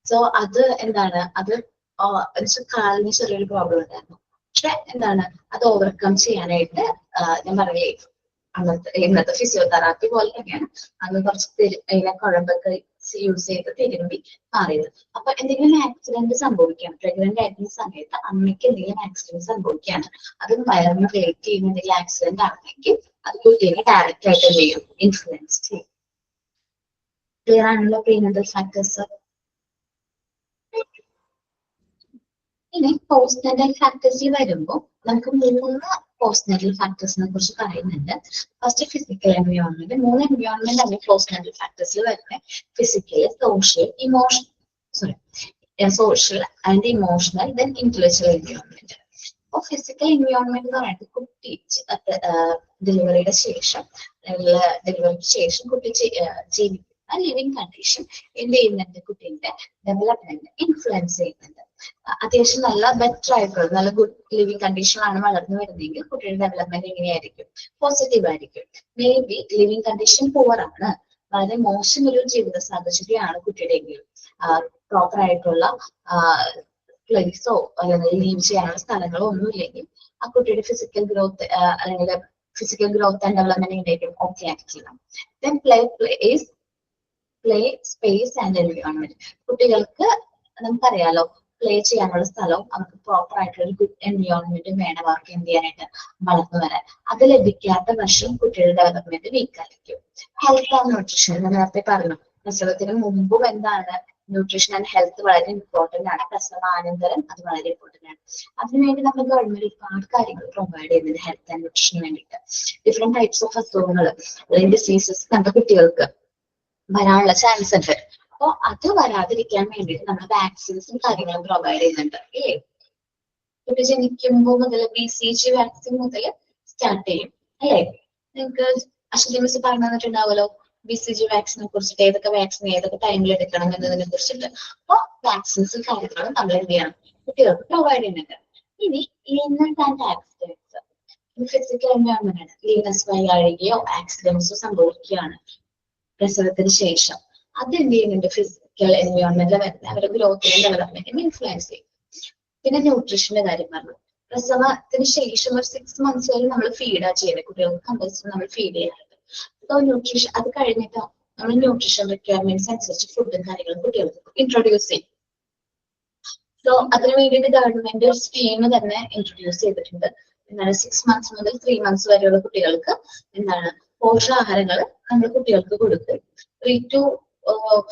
സോ അത് എന്താണ്, അത് കാലിന് ചെറിയൊരു പ്രോബ്ലം ഉണ്ടായിരുന്നു. പക്ഷെ എന്താണ്, അത് ഓവർകം ചെയ്യാനായിട്ട് ഞാൻ പറയേ ഇന്നത്തെ ഫിസിയോതെറാപ്പി പോലെ തന്നെയാണ് അന്ന് കുറച്ച് കുഴമ്പൊക്കെ യൂസ് ചെയ്ത് തിരുമ്പി മാറിയത്. അപ്പൊ എന്തെങ്കിലും ആക്സിഡന്റ് സംഭവിക്കുകയാണ് പ്രഗ്നന്റ് ആയിരിക്കുന്ന സമയത്ത്, അമ്മയ്ക്ക് എന്തെങ്കിലും ആക്സിഡന്റ് സംഭവിക്കുകയാണ്, അത് വയറിന് റിലേറ്റ് ചെയ്യുന്ന എന്തെങ്കിലും ആക്സിഡന്റ് ആണെങ്കിൽ അത് കുട്ടീനെ ഡയറക്റ്റ് ആയിട്ട് എന്ത് ചെയ്യും, ഇൻഫ്ലുവൻസ് ചെയ്യും. ക്ലിയർ ആണല്ലോ പ്രീനറ്റൽ ഫാക്ടേഴ്സ്? ഇനി പോസ്റ്റ്നറ്റൽ ഫാക്ടേഴ്സിൽ വരുമ്പോൾ നമുക്ക് 3 പോസ്റ്റ്നറ്റൽ ഫാക്ടേഴ്സിനെ കുറിച്ച് പറയുന്നുണ്ട്. First physical environment. 3 എൻവയോൺമെന്റ് ആണ് പോസ്റ്റ്നറ്റൽ ഫാക്ടേഴ്സിൽ വരുന്നത്. Physical, social and emotional, then intellectual environment. അപ്പൊ ഫിസിക്കൽ എൻവയോൺമെന്റ് എന്ന് പറയുന്നത് കുട്ടി ഡെലിവറിക്ക് ശേഷം കുട്ടി ജീവിക്കുന്ന ലിവിങ് കണ്ടീഷൻ എന്ത് ചെയ്യുന്നുണ്ട്, കുട്ടീന്റെ ഡെവലപ്മെന്റ് ഇൻഫ്ലുവൻസ് ചെയ്യുന്നുണ്ട്. അത്യാവശ്യം നല്ല ബെറ്റർ ആയിട്ടുള്ള നല്ല ഗുഡ് ലിവിങ് കണ്ടീഷനിലാണ് വളർന്നു വരുന്നതെങ്കിൽ കുട്ടിയുടെ ഡെവലപ്മെന്റ് എങ്ങനെയായിരിക്കും, പോസിറ്റീവ് ആയിരിക്കും. May be living condition poor ആണ്, വളരെ മോശം ഒരു ജീവിത സാഹചര്യമാണ് കുട്ടിയുടെ എങ്കിലും പ്രോപ്പർ ആയിട്ടുള്ള പ്ലേസോ അല്ലെങ്കിൽ ലീവ് ചെയ്യാനുള്ള സ്ഥലങ്ങളോ ഒന്നും ഇല്ലെങ്കിൽ ആ കുട്ടിയുടെ ഫിസിക്കൽ ഗ്രോത്ത് അല്ലെങ്കിൽ ഫിസിക്കൽ ഗ്രോത്ത് ആൻഡ് ഡെവലപ്മെന്റിന്റെയും ഓക്കെ ആയിരിക്കണം. Then play space and environment. കുട്ടികൾക്ക് നമുക്കറിയാലോ പ്ലേ ചെയ്യാനുള്ള സ്ഥലവും അവർക്ക് പ്രോപ്പർ ആയിട്ടുള്ള ഒരു ഗുഡ് എൻവയോൺമെന്റും വേണം അവർക്ക് എന്ത് ചെയ്യാനായിട്ട് വളർന്നു വരാൻ. അത് ലഭിക്കാത്ത വർഷം കുട്ടികളുടെ ഡെവലപ്മെന്റ് വീക്ക് ആയിരിക്കും. ഹെൽത്ത് ആൻഡ് ന്യൂട്രീഷൻ ഞാൻ നേരത്തെ പറഞ്ഞു, പ്രസവത്തിന് മുമ്പും എന്താണ് ന്യൂട്രീഷൻ ആൻഡ് ഹെൽത്ത് വളരെ ഇമ്പോർട്ടന്റ് ആണ്, പ്രസവാനന്തരം അത് വളരെ ഇമ്പോർട്ടന്റ് ആണ്. അതിനുവേണ്ടി നമ്മൾ ഗവൺമെന്റ് ഒരുപാട് കാര്യങ്ങൾ പ്രൊവൈഡ് ചെയ്യുന്നുണ്ട് ഹെൽത്ത് ആൻഡ് ന്യൂട്രീഷന് വേണ്ടിയിട്ട്. ഡിഫറെന്റ് ടൈപ്സ് ഓഫ് അസുഖങ്ങൾ അല്ലെങ്കിൽ ഡിസീസസ് നമ്മുടെ കുട്ടികൾക്ക് വരാനുള്ള ചാൻസ് ഉണ്ട്. അപ്പൊ അത് വരാതിരിക്കാൻ വേണ്ടിയിട്ട് നമ്മൾ വാക്സിൻസും കാര്യങ്ങളും പ്രൊവൈഡ് ചെയ്യുന്നുണ്ട്. ഇല്ലേ? കുട്ടി ജനിക്കുമ്പോൾ മുതൽ BCG വാക്സിൻ മുതൽ സ്റ്റാർട്ട് ചെയ്യും അല്ലേ? നിങ്ങൾക്ക് അശ്വതി മിസ് പറഞ്ഞു തന്നിട്ടുണ്ടാവുമല്ലോ BCG വാക്സിനെ കുറിച്ചിട്ട്, ഏതൊക്കെ വാക്സിൻ ഏതൊക്കെ ടൈമിൽ എടുക്കണം എന്നതിനെ കുറിച്ചിട്ട്. അപ്പൊ വാക്സിൻസും കാര്യങ്ങളും നമ്മൾ എന്ത് ചെയ്യണം, കുട്ടികൾക്ക് പ്രൊവൈഡ് ചെയ്യുന്നുണ്ട്. ഇനി illness and accidents. Physical environment ആണ്. ഇൽനെസ് വയ്യാഴികയോ ആക്സിഡൻസോ സംഭവിക്കുകയാണ് പ്രസവത്തിന് ശേഷം. അതെന്ത് ചെയ്യുന്നുണ്ട്, ഫിസിക്കൽ എൻവയോൺമെന്റിൽ വരുന്ന അവരുടെ ഗ്രോത്തിനും ഡെവലപ്മെന്റിനും ഇൻഫ്ലുവൻസ് ചെയ്യും. പിന്നെ ന്യൂട്രീഷന്റെ കാര്യം പറഞ്ഞു. പ്രസവത്തിന് ശേഷം ഒരു 6 months വരെ നമ്മൾ ഫീഡാ ചെയ്യുന്നത്, കുട്ടികൾക്ക് കമ്പൽസറി നമ്മൾ ഫീഡ് ചെയ്യാറുണ്ട്. സോ ന്യൂട്രീഷൻ അത് കഴിഞ്ഞിട്ട് നമ്മൾ ന്യൂട്രീഷൻ റിക്വയർമെന്റ്സ് അനുസരിച്ച് ഫുഡും കാര്യങ്ങളും കുട്ടികൾക്ക് ഇൻട്രൊഡ്യൂസ് ചെയ്യും. സോ അതിന് വേണ്ടിയിട്ട് ഗവൺമെന്റ് ഒരു സ്കീം തന്നെ ഇൻട്രൊഡ്യൂസ് ചെയ്തിട്ടുണ്ട്. എന്താണ് 6 months മുതൽ 3 months വരെയുള്ള കുട്ടികൾക്ക് എന്താണ് പോഷകാഹാരങ്ങൾ നമ്മൾ കുട്ടികൾക്ക് കൊടുക്കും. 3 to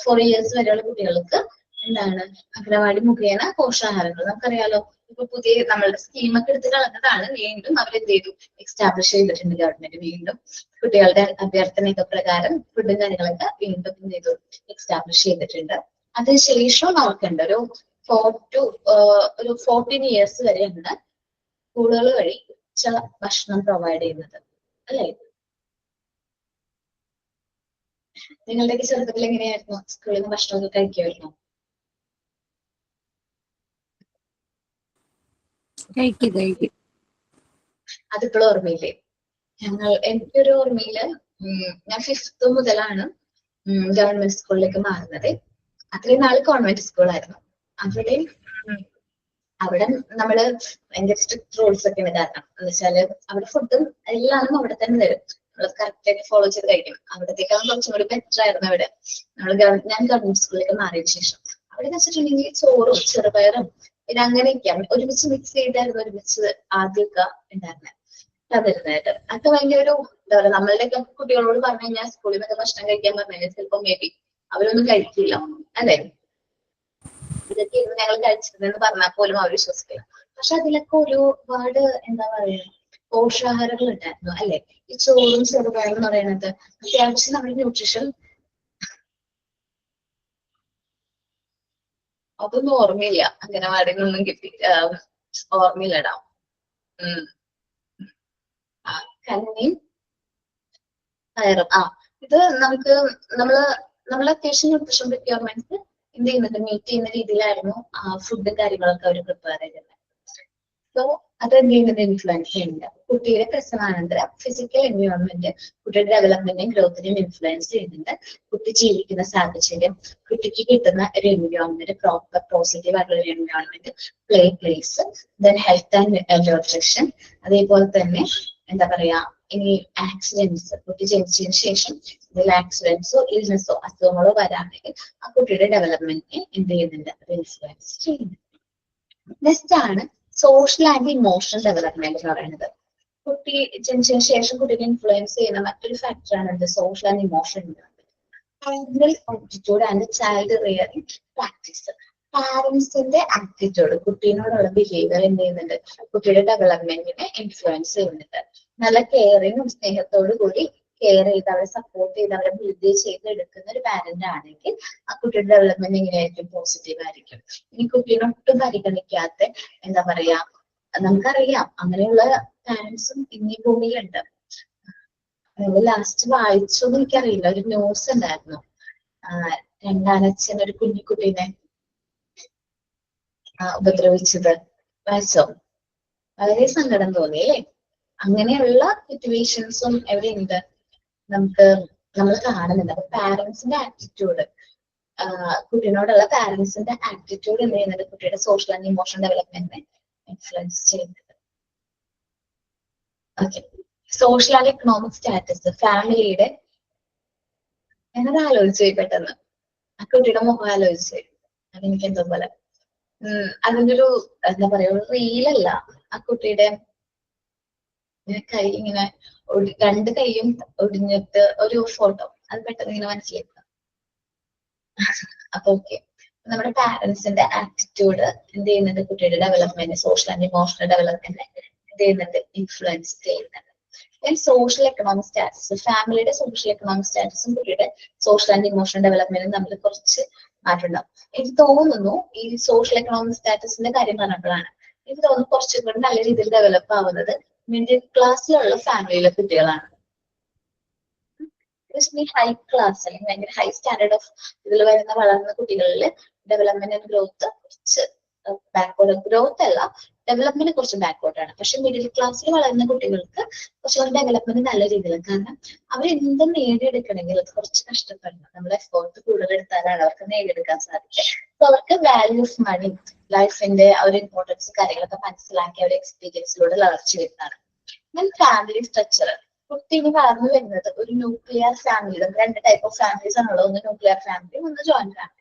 4 years വരെയുള്ള കുട്ടികൾക്ക് എന്താണ് അംഗനവാടി മുഖേന പോഷകാഹാരങ്ങൾ. നമുക്കറിയാലോ ഇപ്പൊ പുതിയ നമ്മളുടെ സ്കീമൊക്കെ എടുത്ത് കളഞ്ഞതാണ്, വീണ്ടും അവരെന്ത് ചെയ്തു എക്സ്റ്റാബ്ലിഷ് ചെയ്തിട്ടുണ്ട് ഗവൺമെന്റ്. വീണ്ടും കുട്ടികളുടെ അഭ്യർത്ഥനയൊക്കെ പ്രകാരം ഫുഡും കാര്യങ്ങളൊക്കെ വീണ്ടും എന്ത് ചെയ്തു എക്സ്റ്റാബ്ലിഷ് ചെയ്തിട്ടുണ്ട്. അതിനുശേഷം അവർക്കുണ്ട് ഒരു 14 years വരെയാണ് സ്കൂളുകൾ വഴി ഉച്ച ഭക്ഷണം പ്രൊവൈഡ് ചെയ്യുന്നത് അല്ലേ? നിങ്ങളുടെയൊക്കെ ചെറുപ്പത്തിൽ എങ്ങനെയായിരുന്നു? സ്കൂളിൽ നിന്ന് ഭക്ഷണമൊക്കെ കഴിക്കുമായിരുന്നു? കഴിക്കും. അതിപ്പോഴും ഓർമ്മയില്ലേ? എനിക്കൊരു ഓർമ്മയില് ഞാൻ 5th മുതലാണ് ഗവൺമെന്റ് സ്കൂളിലേക്ക് മാറുന്നത്. അത്രയും നാള് കോൺവെന്റ് സ്കൂളായിരുന്നു. അവിടെ നമ്മള് ഭയങ്കര സ്ട്രിക്ട് റൂൾസ് ഒക്കെ ഉണ്ട്. കാരണം എന്ന് വെച്ചാല് അവിടെ ഫുഡും എല്ലാം അവിടെ തന്നെ തരും. നമ്മൾ കറക്റ്റ് ആയിട്ട് ഫോളോ ചെയ്ത് കഴിക്കണം. അവിടത്തേക്കാളും കുറച്ചും കൂടി ബെറ്റർ ആയിരുന്നു അവിടെ. ഞാൻ ഗവൺമെന്റ് സ്കൂളിലേക്ക് മാറിയതിനു ശേഷം അവിടെ വെച്ചിട്ടുണ്ടെങ്കിൽ ചോറും ചെറുപയറും പിന്നെ അങ്ങനെയൊക്കെയാണ് ഒരുമിച്ച് മിക്സ് ചെയ്തായിരുന്നു ഒരുമിച്ച് ആദ്യമൊക്കെ ഉണ്ടായിരുന്നത് തന്നിരുന്നായിട്ട്. അതൊക്കെ ഭയങ്കര ഒരു എന്താ പറയുക, നമ്മളുടെയൊക്കെ കുട്ടികളോട് പറഞ്ഞു കഴിഞ്ഞാൽ സ്കൂളിൽ നിന്നൊക്കെ ഭക്ഷണം കഴിക്കാൻ പറഞ്ഞു കഴിഞ്ഞാൽ ചിലപ്പോൾ മേ ബി അവരൊന്നും കഴിക്കില്ല അല്ലെ? ഇതൊക്കെ ഇരുന്ന് ഞങ്ങൾ കഴിച്ചിരുന്നെന്ന് പറഞ്ഞാൽ പോലും അവർ വിശ്വസിക്കില്ല. പക്ഷെ അതിലൊക്കെ ഒരുപാട് എന്താ പറയുക പോഷകാഹാരങ്ങൾ ഉണ്ടായിരുന്നു അല്ലെ? ഈ ചോറും ചെറുപയറും എന്ന് പറയുന്നത് അത്യാവശ്യം നമ്മുടെ ന്യൂട്രീഷൻ അതൊന്നും ഓർമ്മയില്ല. അംഗനവാടിയിൽ നിന്നും കിട്ടി ഓർമ്മയില്ലടാ. കഞ്ഞിയും പയറും. ഇത് നമ്മള് അത്യാവശ്യം ന്യൂട്രീഷൻ റിക്വയർമെന്റ്സ് എന്ത് ചെയ്യുന്നുണ്ട് മീറ്റ് ചെയ്യുന്ന രീതിയിലായിരുന്നു ഫുഡും കാര്യങ്ങളൊക്കെ അവർ പ്രിപ്പയർ ചെയ്തിരുന്നത്. സോ അത് എന്ത് ചെയ്യുന്നത് ഇൻഫ്ലുവൻസ് ചെയ്യുന്നുണ്ട്. കുട്ടിയുടെ പ്രസവാനന്തരം ഫിസിക്കൽ എൻവയോൺമെന്റ് കുട്ടിയുടെ ഡെവലപ്മെന്റിനെയും ഗ്രോത്തിനെയും ഇൻഫ്ലുവൻസ് ചെയ്യുന്നുണ്ട്. കുട്ടി ജീവിക്കുന്ന സാഹചര്യം, കുട്ടിക്ക് കിട്ടുന്ന ഒരു എൻവയോൺമെന്റ്, പ്രോപ്പർ പോസിറ്റീവ് ആയിട്ടുള്ള ഒരു environment, place, then health and nutrition. അതേപോലെ തന്നെ എന്താ പറയാ ഇനി ആക്സിഡൻസ്, കുട്ടി ജനിച്ചതിന് ശേഷം ഇതിൽ ആക്സിഡൻസോ ഇൽനെസ്സോ അസുഖങ്ങളോ വരാണെങ്കിൽ ആ കുട്ടിയുടെ ഡെവലപ്മെന്റിനെ എന്ത് ചെയ്യുന്നുണ്ട് ഇൻഫ്ലുവൻസ് ചെയ്യുന്നുണ്ട്. നെക്സ്റ്റ് ആണ് സോഷ്യൽ ആൻഡ് ഇമോഷണൽ ഡെവലപ്മെന്റ് എന്ന് പറയുന്നത്. കുട്ടി ജനിച്ചതിന് ശേഷം കുട്ടിയെ ഇൻഫ്ലുവൻസ് ചെയ്യുന്ന മറ്റൊരു ഫാക്ടറാണ് എന്ത് social and emotional development. Attitude and child rearing practice. പാരന്റ്സിന്റെ ആറ്റിറ്റ്യൂഡ്, കുട്ടീനോടുള്ള ബിഹേവിയർ എന്ത് ചെയ്യുന്നുണ്ട് കുട്ടിയുടെ ഡെവലപ്മെന്റിനെ ഇൻഫ്ലുവൻസ് ചെയ്യുന്നുണ്ട്. നല്ല കെയറിങ്ങും സ്നേഹത്തോടു കൂടി കെയർ ചെയ്ത് അവരെ സപ്പോർട്ട് ചെയ്ത് അവരെ ബിൽഡ് ചെയ്ത് എടുക്കുന്ന ഒരു പാരന്റ് ആണെങ്കിൽ ആ കുട്ടിയുടെ ഡെവലപ്മെന്റ് എങ്ങനെയായിരിക്കും? പോസിറ്റീവ് ആയിരിക്കും. ഇനി കുട്ടീനെ ഒട്ടും പരിഗണിക്കാത്ത എന്താ പറയാ നമുക്കറിയാം അങ്ങനെയുള്ള പാരന്റ്സും ഇന്നീ ഭൂമിയിലുണ്ട്. ലാസ്റ്റ് വായിച്ചോന്ന് എനിക്കറിയില്ല, ഒരു ന്യൂസ് ഉണ്ടായിരുന്നു. രണ്ടാനച്ഛൻ ഒരു കുഞ്ഞിക്കുട്ടീനെ ഉപദ്രവിച്ചത് വായിച്ചോ? വളരെ സങ്കടം തോന്നി അല്ലേ? അങ്ങനെയുള്ള സിറ്റുവേഷൻസും എവിടെയുണ്ട് നമ്മൾ കാണുന്നുണ്ട്. അപ്പൊ പാരന്റ്സിന്റെ ആറ്റിറ്റ്യൂഡ്, കുട്ടീനോടുള്ള പാരന്റ്സിന്റെ ആറ്റിറ്റ്യൂഡ് എന്ത് ചെയ്യുന്നുണ്ട് കുട്ടിയുടെ സോഷ്യൽ ആൻഡ് ഇമോഷണൽ ഡെവലപ്മെന്റിനെ ഇൻഫ്ലുവൻസ് ചെയ്യുന്നുണ്ട്. Okay, social and economic status, ഫാമിലിയുടെ ഞാനത് ആലോചിച്ചു പെട്ടെന്ന്. ആ കുട്ടിയുടെ മുഖം ആലോചിച്ചു, അതെനിക്ക് എന്തോ പോലെ അതിന്റെ ഒരു എന്താ പറയാ ഒരു റീലല്ല, ആ കുട്ടിയുടെ കൈ ഇങ്ങനെ രണ്ട് കൈയും ഒടിഞ്ഞിട്ട് ഒരു ഫോട്ടോ, അത് പെട്ടെന്ന് ഇങ്ങനെ മനസ്സിലാക്കുക. അപ്പൊ ഓക്കെ, നമ്മുടെ പാരന്റ്സിന്റെ ആറ്റിറ്റ്യൂഡ് എന്ത് ചെയ്യുന്നുണ്ട് കുട്ടിയുടെ development, social and emotional development എന്ത് ചെയ്യുന്നുണ്ട് ഇൻഫ്ലുവൻസ് ചെയ്യുന്നുണ്ട്. സോഷ്യൽ എക്കണോമിക് സ്റ്റാറ്റസ്, ഫാമിലിയുടെ സോഷ്യൽ എക്കണോമിക് സ്റ്റാറ്റസും കുട്ടിയുടെ സോഷ്യൽ ആൻഡ് ഇമോഷണൽ ഡെവലപ്മെന്റും തമ്മിൽ കുറച്ച് മാറ്റമുണ്ടാവും. എനിക്ക് തോന്നുന്നു ഈ സോഷ്യൽ എക്കണോമിക് സ്റ്റാറ്റസിന്റെ കാര്യം പറഞ്ഞപ്പോഴാണ് എനിക്ക് തോന്നുന്നു കുറച്ചും കൂടി നല്ല രീതിയിൽ ഡെവലപ്പ് ആവുന്നത് മിഡിൽ ക്ലാസ്സിലുള്ള ഫാമിലിയിലെ കുട്ടികളാണ്. ഹൈ ക്ലാസ് അല്ലെങ്കിൽ ഭയങ്കര ഹൈ സ്റ്റാൻഡേർഡ് ഓഫ് ഇതിൽ വരുന്ന വളർന്ന കുട്ടികളിൽ ഡെവലപ്മെന്റ് ആൻഡ് ഗ്രോത്ത് കുറച്ച് ബാക്ക്വേർഡ്, ഗ്രോത്ത് അല്ല ഡെവലപ്മെന്റ് കുറച്ച് ബാക്ക്വേർഡ് ആണ്. പക്ഷെ മിഡിൽ ക്ലാസ്സിൽ വളരുന്ന കുട്ടികൾക്ക് കുറച്ചുകൂടി ഡെവലപ്മെന്റ് നല്ല രീതിയിലാണ്. കാരണം അവർ എന്തും നേടിയെടുക്കണമെങ്കിൽ അത് കുറച്ച് കഷ്ടപ്പെടണം. നമ്മൾ എഫേർട്ട് കൂടുതൽ എടുത്താലാണ് അവർക്ക് നേടിയെടുക്കാൻ സാധിക്കുക. അപ്പൊ അവർക്ക് വാല്യൂ ഓഫ് മണി, ലൈഫിന്റെ ഒരു ഇമ്പോർട്ടൻസ് കാര്യങ്ങളൊക്കെ മനസ്സിലാക്കി അവരുടെ എക്സ്പീരിയൻസിലൂടെ വളർച്ച വരുന്നതാണ്. ഫാമിലി സ്ട്രക്ചർ, കുട്ടി ഇനി വളർന്നു വരുന്നത് ഒരു ന്യൂക്ലിയർ ഫാമിലി, രണ്ട് ടൈപ്പ് ഓഫ് ഫാമിലീസ് ആണുള്ളത്. ഒന്ന് ന്യൂക്ലിയർ ഫാമിലി, ഒന്ന് ജോയിന്റ് ഫാമിലി.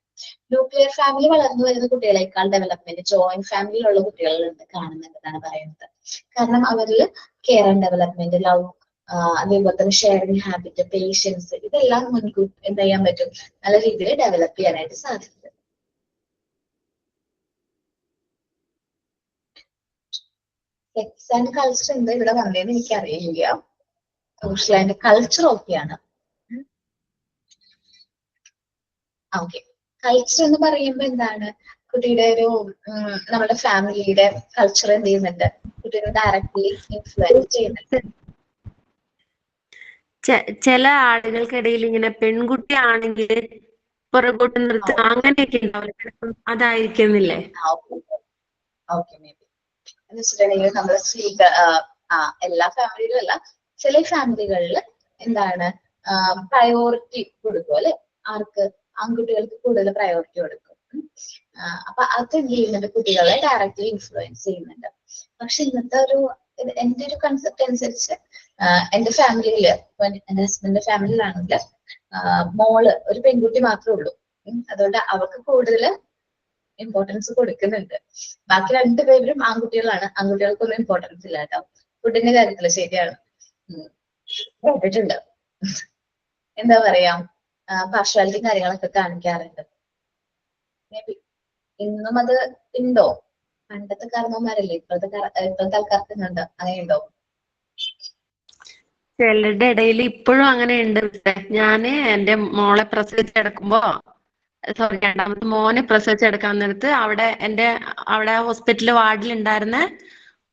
ന്യൂക്ലിയർ ഫാമിലി വളർന്നു വരുന്ന കുട്ടികളെക്കാൾ ഡെവലപ്മെന്റ് ജോയിന്റ് ഫാമിലിയിലുള്ള കുട്ടികളിലുണ്ട് കാണുന്നുണ്ടെന്നാണ് പറയുന്നത്. കാരണം അവരിൽ കെയർ ആൻഡ് ഡെവലപ്മെന്റ്, ലവ്, അതേപോലെ തന്നെ ഷെയറിംഗ് ഹാബിറ്റ്, പേഷ്യൻസ്, ഇതെല്ലാം മുൻകൂട്ടി എന്ത് ചെയ്യാൻ പറ്റും, നല്ല രീതിയിൽ ഡെവലപ്പ് ചെയ്യാനായിട്ട് സാധിക്കും. സെക്സ് ആൻഡ് കൾച്ചർ എന്താ ഇവിടെ വന്നതെന്ന് എനിക്കറിയില്ല. സോഷ്യൽ ആൻഡ് കൾച്ചർ ഓക്കെയാണ്. ഓക്കെ, കൾച്ചർ എന്ന് പറയുമ്പോ എന്താണ്, കുട്ടിയുടെ ഒരു നമ്മുടെ ഫാമിലിയുടെ കൾച്ചർ എന്ത് ചെയ്യുന്നുണ്ട്, കുട്ടിയെ ഡയറക്ട്ലി ഇൻഫ്ലുവൻസ് ചെയ്യുന്നുണ്ട്. ചില ആളുകൾക്കിടയിൽ ഇങ്ങനെ പെൺകുട്ടി ആണെങ്കിൽ പുറകോട്ട് നിർത്തുക അങ്ങനെയൊക്കെ ഉണ്ടാവില്ല, അതായിരിക്കുന്നില്ലേ? ഓക്കെ, മേ ബി എന്ന് വെച്ചിട്ടുണ്ടെങ്കിൽ നമ്മുടെ എല്ലാ ഫാമിലിയിലും അല്ല, ചില ഫാമിലികളിൽ എന്താണ് പ്രയോറിറ്റി കൊടുക്കും അല്ലെ, ആർക്ക്, ആൺകുട്ടികൾക്ക് കൂടുതൽ പ്രയോറിറ്റി കൊടുക്കും. അപ്പൊ അത് എന്ത് ചെയ്യുന്നുണ്ട്, കുട്ടികളെ ഡയറക്റ്റ്ലി ഇൻഫ്ലുവൻസ് ചെയ്യുന്നുണ്ട്. പക്ഷെ ഇന്നത്തെ എന്റെ ഒരു കൺസെപ്റ്റ് അനുസരിച്ച് എന്റെ ഫാമിലിയില്, എന്റെ ഹസ്ബൻഡിന്റെ ഫാമിലിയിലാണെങ്കിൽ മോള് ഒരു പെൺകുട്ടി മാത്രമേ ഉള്ളൂ. അതുകൊണ്ട് അവർക്ക് കൂടുതൽ ഇമ്പോർട്ടൻസ് കൊടുക്കുന്നുണ്ട്. ബാക്കി രണ്ടുപേരും ആൺകുട്ടികളാണ്, ആൺകുട്ടികൾക്കൊന്നും ഇമ്പോർട്ടൻസ് ഇല്ല കേട്ടോ. ഫുഡിന്റെ കാര്യത്തില് ശരിയാണ്, കേട്ടിട്ടുണ്ട്. എന്താ പറയാ, പാർഷ്വാലിറ്റി കാര്യങ്ങളൊക്കെ കാണിക്കാറുണ്ട്. മേ ബി ഇന്നും അത് ഉണ്ടോ? പണ്ടത്തെ കാരണവന്മാരല്ലേ, ഇപ്പോഴത്തെ ആൾക്കാർക്ക് ഉണ്ട്, അങ്ങനെയുണ്ടോ? ചിലരുടെ ഇടയിൽ ഇപ്പോഴും അങ്ങനെ ഉണ്ട്. ഞാന് എന്റെ മോളെ പ്രസവിച്ചെടുക്കുമ്പോ, സോറി, രണ്ടാമത്തെ മോനെ പ്രസവിച്ചെടുക്കാൻ നേരത്ത് അവിടെ ഹോസ്പിറ്റൽ വാർഡിൽ ഉണ്ടായിരുന്ന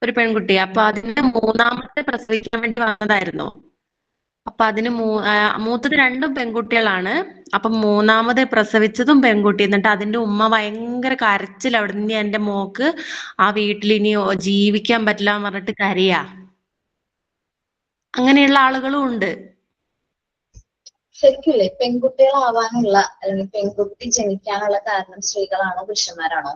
ഒരു പെൺകുട്ടി, അപ്പൊ അതിന് മൂന്നാമത്തെ പ്രസവിക്കാൻ വേണ്ടി വന്നതായിരുന്നു. അപ്പൊ അതിന് മൂത്തത് രണ്ടും പെൺകുട്ടികളാണ്. അപ്പൊ മൂന്നാമത് പ്രസവിച്ചതും പെൺകുട്ടി. എന്നിട്ട് അതിന്റെ ഉമ്മ ഭയങ്കര കരച്ചിൽ, അവിടെ നിന്ന് എന്റെ മോക്ക് ആ വീട്ടിൽ ഇനി ജീവിക്കാൻ പറ്റില്ല എന്ന് പറഞ്ഞിട്ട് കരയാ. അങ്ങനെയുള്ള ആളുകളും ഉണ്ട്. ശരിക്കില്ലേ, പെൺകുട്ടികളാവാനുള്ള അല്ലെങ്കിൽ പെൺകുട്ടി ജനിക്കാനുള്ള കാരണം സ്ത്രീകളാണോ പുരുഷന്മാരാണോ?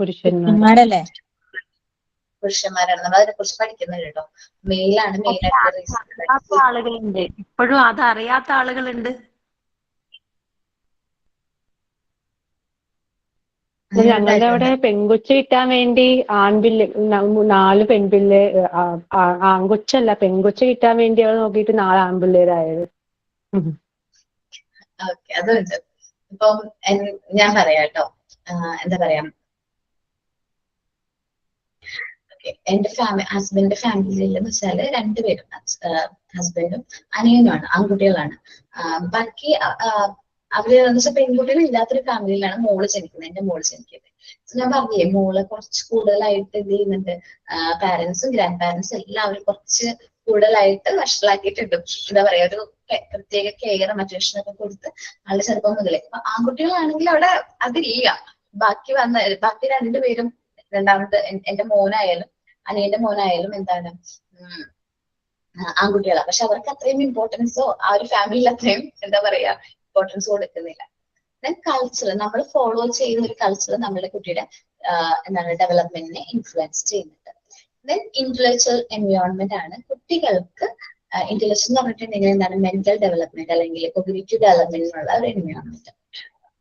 പുരുഷന്മാരല്ലേ? പുരുഷന്മാരാണ്. നമ്മൾ അതിനെ കുറിച്ച് പഠിക്കുന്നുണ്ട് കേട്ടോ. മെയിലാണ് മെയിൻ ആയിട്ടുള്ള റീസൺ. ആളുകളുണ്ട്, ഇപ്പോഴും അതറിയാത്ത ആളുകളുണ്ട്. ഞങ്ങളുടെ അവിടെ പെൺകൊച്ചു കിട്ടാൻ വേണ്ടി ആൺപില്ല് 4 പെൺപില്ല്, ആൺകൊച്ചല്ല പെൺകൊച്ചു കിട്ടാൻ വേണ്ടി അവൾ നോക്കിയിട്ട് 4 ആൺപിള്ളേരായത്. ഓക്കെ, അതുണ്ട്. ഇപ്പം ഞാൻ പറയാം കേട്ടോ, എന്താ പറയാ, എന്റെ ഹസ്ബൻഡിന്റെ ഫാമിലിയിൽ എന്ന് വെച്ചാല് രണ്ടുപേരും, ഹസ്ബൻഡും അനിയനുമാണ്, ആൺകുട്ടികളാണ്. ബാക്കി അവര് എന്ന് വെച്ചാൽ പെൺകുട്ടികൾ ഇല്ലാത്തൊരു ഫാമിലിയിലാണ് മോള് ജനിക്കുന്നത്, എന്റെ മോള് ജനിക്കുന്നത്. ഞാൻ പറഞ്ഞില്ലേ, മോളെ കുറച്ച് കൂടുതലായിട്ട് എന്ത് ചെയ്യുന്നുണ്ട്, പാരന്റ്സും ഗ്രാൻഡ് പാരന്റ്സും എല്ലാവരും കുറച്ച് കൂടുതലായിട്ട് വഷളാക്കിയിട്ടുണ്ട്. എന്താ പറയാ, ഒരു പ്രത്യേക കെയർ മറ്റേഷനൊക്കെ കൊടുത്ത് ആളുടെ ചെറുപ്പം മുതലേ. അപ്പൊ ആൺകുട്ടികളാണെങ്കിൽ അവിടെ അതില്ല. ബാക്കി രണ്ടുപേരും, രണ്ടാമത്തെ എന്റെ മോനായാലും അനിയന്റെ മോനായാലും എന്താണ് ആൺകുട്ടികളാണ്. പക്ഷെ അവർക്ക് അത്രയും ഇമ്പോർട്ടൻസോ ആ ഒരു ഫാമിലിയിൽ അത്രയും എന്താ പറയാ ഇമ്പോർട്ടൻസ് കൊടുക്കുന്നില്ല. ദെൻ കൾച്ചർ, നമ്മൾ ഫോളോ ചെയ്യുന്ന ഒരു കൾച്ചർ നമ്മുടെ കുട്ടിയുടെ എന്താണ് ഡെവലപ്മെന്റിനെ ഇൻഫ്ലുവൻസ് ചെയ്യുന്നുണ്ട്. ദെൻ ഇന്റലക്ച്വൽ എൻവയോൺമെന്റ് ആണ് കുട്ടികൾക്ക്. ഇന്റലക്ച്വൽ എന്ന് പറഞ്ഞിട്ടുണ്ടെങ്കിൽ എന്താണ്, മെന്റൽ ഡെവലപ്മെന്റ് അല്ലെങ്കിൽ കോഗ്നിറ്റീവ് ഡെവലപ്മെന്റിനുള്ള ഒരു എൻവയോൺമെന്റ്.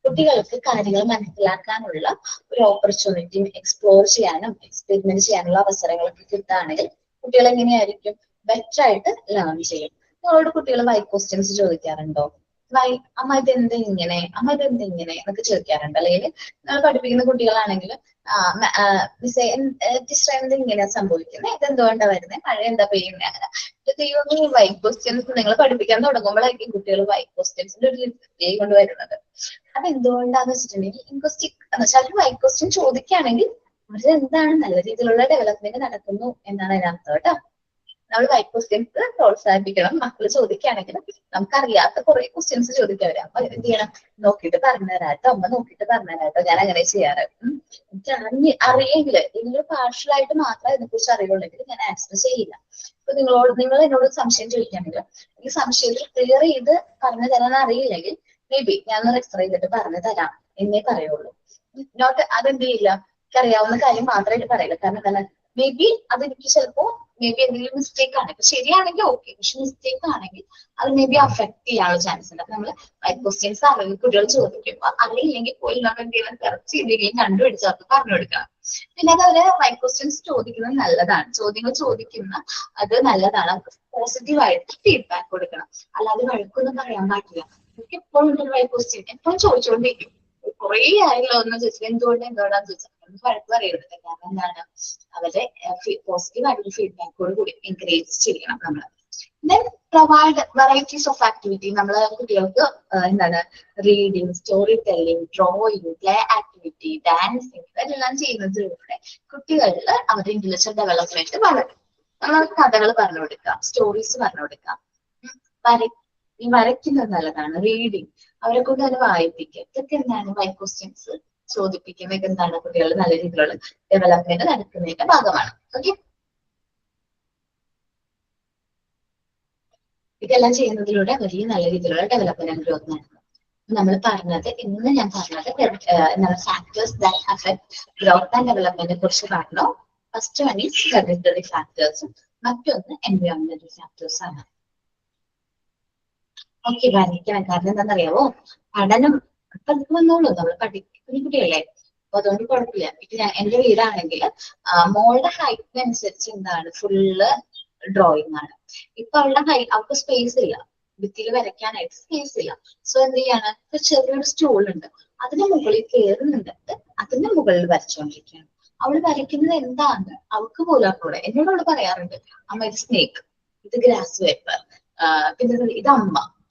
കുട്ടികൾക്ക് കാര്യങ്ങൾ മനസ്സിലാക്കാനുള്ള ഒരു ഓപ്പർച്യൂണിറ്റിയും എക്സ്പ്ലോർ ചെയ്യാനും എക്സ്പെരിമെന്റ് ചെയ്യാനുള്ള അവസരങ്ങളൊക്കെ കിട്ടുകയാണെങ്കിൽ കുട്ടികൾ എങ്ങനെയായിരിക്കും, ബെറ്റർ ആയിട്ട് ലേൺ ചെയ്യും. നിങ്ങളോട് കുട്ടികൾ വൈ ക്വസ്റ്റ്യൻസ് ചോദിക്കാറുണ്ടോ? അമ്മ ഇതെന്ത് ഇങ്ങനെ, അമ്മ ഇതെന്ത് ഇങ്ങനെ എന്നൊക്കെ ചോദിക്കാറുണ്ട്. അല്ലെങ്കിൽ നിങ്ങൾ പഠിപ്പിക്കുന്ന കുട്ടികളാണെങ്കിൽ മിസ്സേ ടീച്ചർ എന്ത് ഇങ്ങനെ സംഭവിക്കുന്നത്, ഇതെന്തുകൊണ്ടാ വരുന്നത്, മഴ എന്താ പെയ്യുന്നത്, അങ്ങനെ ദൈവം ഈ വൈ ക്വസ്റ്റ്യൻസ് നിങ്ങൾ പഠിപ്പിക്കാൻ തുടങ്ങുമ്പോഴായിരിക്കും കുട്ടികൾ വൈ ക്വസ്റ്റ്യൻസിന്റെ ഒരു ലിസ്റ്റ് കൊണ്ടുവരുന്നത്. അതെന്തുകൊണ്ടാന്ന് വെച്ചിട്ടുണ്ടെങ്കിൽ ലിംഗ്വിസ്റ്റിക് എന്ന് വെച്ചാൽ വൈ ക്വസ്റ്റ്യൻ ചോദിക്കുകയാണെങ്കിൽ അവര് എന്താണ് നല്ല രീതിയിലുള്ള ഡെവലപ്മെന്റ് നടക്കുന്നു എന്നാണ് അതിനർത്ഥം കേട്ടോ. നമ്മൾ വൈറ്റ് ക്വസ്റ്റ്യൻസ് പ്രോത്സാഹിപ്പിക്കണം. മക്കൾ ചോദിക്കുകയാണെങ്കിൽ നമുക്കറിയാത്ത കുറെ ക്വസ്റ്റ്യൻസ് ചോദിക്കാൻ വരാം. അപ്പൊ എന്ത് ചെയ്യണം, നോക്കിയിട്ട് പറഞ്ഞുതരാട്ടോ, അമ്മ നോക്കിയിട്ട് പറഞ്ഞുതരാട്ടോ, ഞാൻ അങ്ങനെ ചെയ്യാറ്. അറിയെങ്കിൽ നിങ്ങൾ പാർഷ്യലായിട്ട് മാത്രമേ ഇതിനെക്കുറിച്ച് അറിയുള്ളെങ്കിൽ ഞാൻ ആൻസർ ചെയ്യില്ല. അപ്പൊ നിങ്ങൾ എന്നോട് സംശയം ചോദിക്കുകയാണെങ്കിൽ ഈ സംശയത്തിൽ ക്ലിയർ ചെയ്ത് പറഞ്ഞു തരാൻ അറിയില്ലെങ്കിൽ മേ ബി ഞാനൊന്ന് റെഫർ ചെയ്തിട്ട് പറഞ്ഞു തരാം എന്നേ പറയുള്ളൂ. നോട്ട് അതെന്ത് ചെയ്യില്ല, എനിക്ക് അറിയാവുന്ന കാര്യം മാത്രമായിട്ട് പറയില്ല. കാരണം എന്താണ്, മേ ബി അതെനിക്ക് ചിലപ്പോ മേ ബി എന്തെങ്കിലും മിസ്റ്റേക്ക് ആണ്. ഇപ്പൊ ശരിയാണെങ്കിൽ ഓക്കെ, പക്ഷെ മിസ്റ്റേക്ക് ആണെങ്കിൽ അത് മേ ബി അഫക്ട് ചെയ്യാനുള്ള ചാൻസ് ഉണ്ട്. അപ്പൊ നമ്മള് ക്വസ്റ്റ്യൻസ് അറിയുന്ന കുട്ടികൾ ചോദിക്കും, അറിയില്ലെങ്കിൽ പോയി നമ്മൾ എന്തെങ്കിലും സെർച്ച് ചെയ്തെങ്കിലും കണ്ടുപിടിച്ച് അവർക്ക് പറഞ്ഞു കൊടുക്കണം. പിന്നെ അതവരെ വൈറ്റ് ക്വസ്റ്റ്യൻസ് ചോദിക്കുന്നത് നല്ലതാണ്, ചോദ്യങ്ങൾ ചോദിക്കുന്ന അത് നല്ലതാണ്. പോസിറ്റീവായിട്ട് ഫീഡ്ബാക്ക് കൊടുക്കണം, അല്ലാതെ വഴക്കൊന്നും പറയാൻ പാടില്ല. എനിക്ക് എപ്പോഴും ഒരു വൈറ്റ് ക്വസ്റ്റ്യൻ എപ്പോഴും ചോദിച്ചുകൊണ്ടിരിക്കും. കുറേ ആയല്ലോ ഒന്ന് ചോദിച്ചാൽ എന്താണെന്ന് ചോദിച്ചാൽ വഴക്ക് പറയരുത്. കാരണം എന്താണ്, അവരെ പോസിറ്റീവ് ആയിട്ടുള്ള ഫീഡ്ബാക്കോട് കൂടി എൻകറേജ് ചെയ്യണം നമ്മൾ. Then provide varieties of activity. നമ്മള് കുട്ടികൾക്ക് എന്താണ് reading, story telling, drawing, play activity, dancing ഇതെല്ലാം ചെയ്യുന്നതിലൂടെ കുട്ടികളിൽ അവരുടെ ഇന്റലക്ച്വൽ ഡെവലപ്മെന്റ് വളരും. നമ്മൾ കഥകൾ പറഞ്ഞു കൊടുക്കാം, സ്റ്റോറീസ് പറഞ്ഞു കൊടുക്കാം, വരയ്ക്കുന്നത് നല്ലതാണ്, റീഡിങ് അവരെ കൊണ്ട് തന്നെ വായിപ്പിക്കുക. ഇതൊക്കെ എന്താണ് വൈറ്റ് ക്വസ്റ്റ്യൻസ് ചോദിപ്പിക്കുന്നത് എന്താണ് കുട്ടികൾ നല്ല രീതിയിലുള്ള ഡെവലപ്മെന്റ് നടക്കുന്നതിന്റെ ഭാഗമാണ്. ഓക്കെ, ഇതെല്ലാം ചെയ്യുന്നതിലൂടെ വലിയ നല്ല രീതിയിലുള്ള ഡെവലപ്മെന്റ് ആൻഡ് ഗ്രോത്ത് നടക്കും. നമ്മൾ പറഞ്ഞത് ഇന്ന് ഞാൻ പറഞ്ഞത് എന്താണ് factors that affect growth and ഡെവലപ്മെന്റിനെ കുറിച്ച് പറഞ്ഞു. ഫസ്റ്റ് വൺ ഈസ് ഹെറിഡിറ്ററി ഫാക്ടേഴ്സും മറ്റൊന്ന് എൻവയോൺമെന്റൽ ഫാക്ടേഴ്സ് ആണ്. ഓക്കെ, വരയ്ക്കണം. കാരണം എന്താണെന്നറിയാവോ, പഠനം ഇപ്പൊ വന്നോളൂ, നമ്മൾ പഠിക്കുന്ന കുട്ടിയല്ലേ, അപ്പൊ അതുകൊണ്ട് കുഴപ്പമില്ല. ഇപ്പൊ എന്റെ വീടാണെങ്കിൽ മോളുടെ ഹൈറ്റിനനുസരിച്ച് എന്താണ് ഫുള്ള് ഡ്രോയിങ് ആണ്. ഇപ്പൊ അവൾക്ക് സ്പേസ് ഇല്ല, ഭിത്തിയിൽ വരയ്ക്കാനായിട്ട് സ്പേസ് ഇല്ല. സോ എന്ത് ചെയ്യാണ്, ഇപ്പൊ ചെറിയൊരു സ്റ്റൂൾ ഉണ്ട്, അതിന്റെ മുകളിൽ കയറുന്നുണ്ട്, അതിന്റെ മുകളിൽ വരച്ചുകൊണ്ടിരിക്കുകയാണ്. അവള് വരയ്ക്കുന്നത് എന്താണ് അവൾക്ക് പോലും അറിഞ്ഞൂടെ. എന്നോട് അവള് പറയാറുണ്ട്, അമ്മ ഇത് സ്നേക്ക്, ഇത് ഗ്രാസ് പേപ്പർ, പിന്നെ ഇത്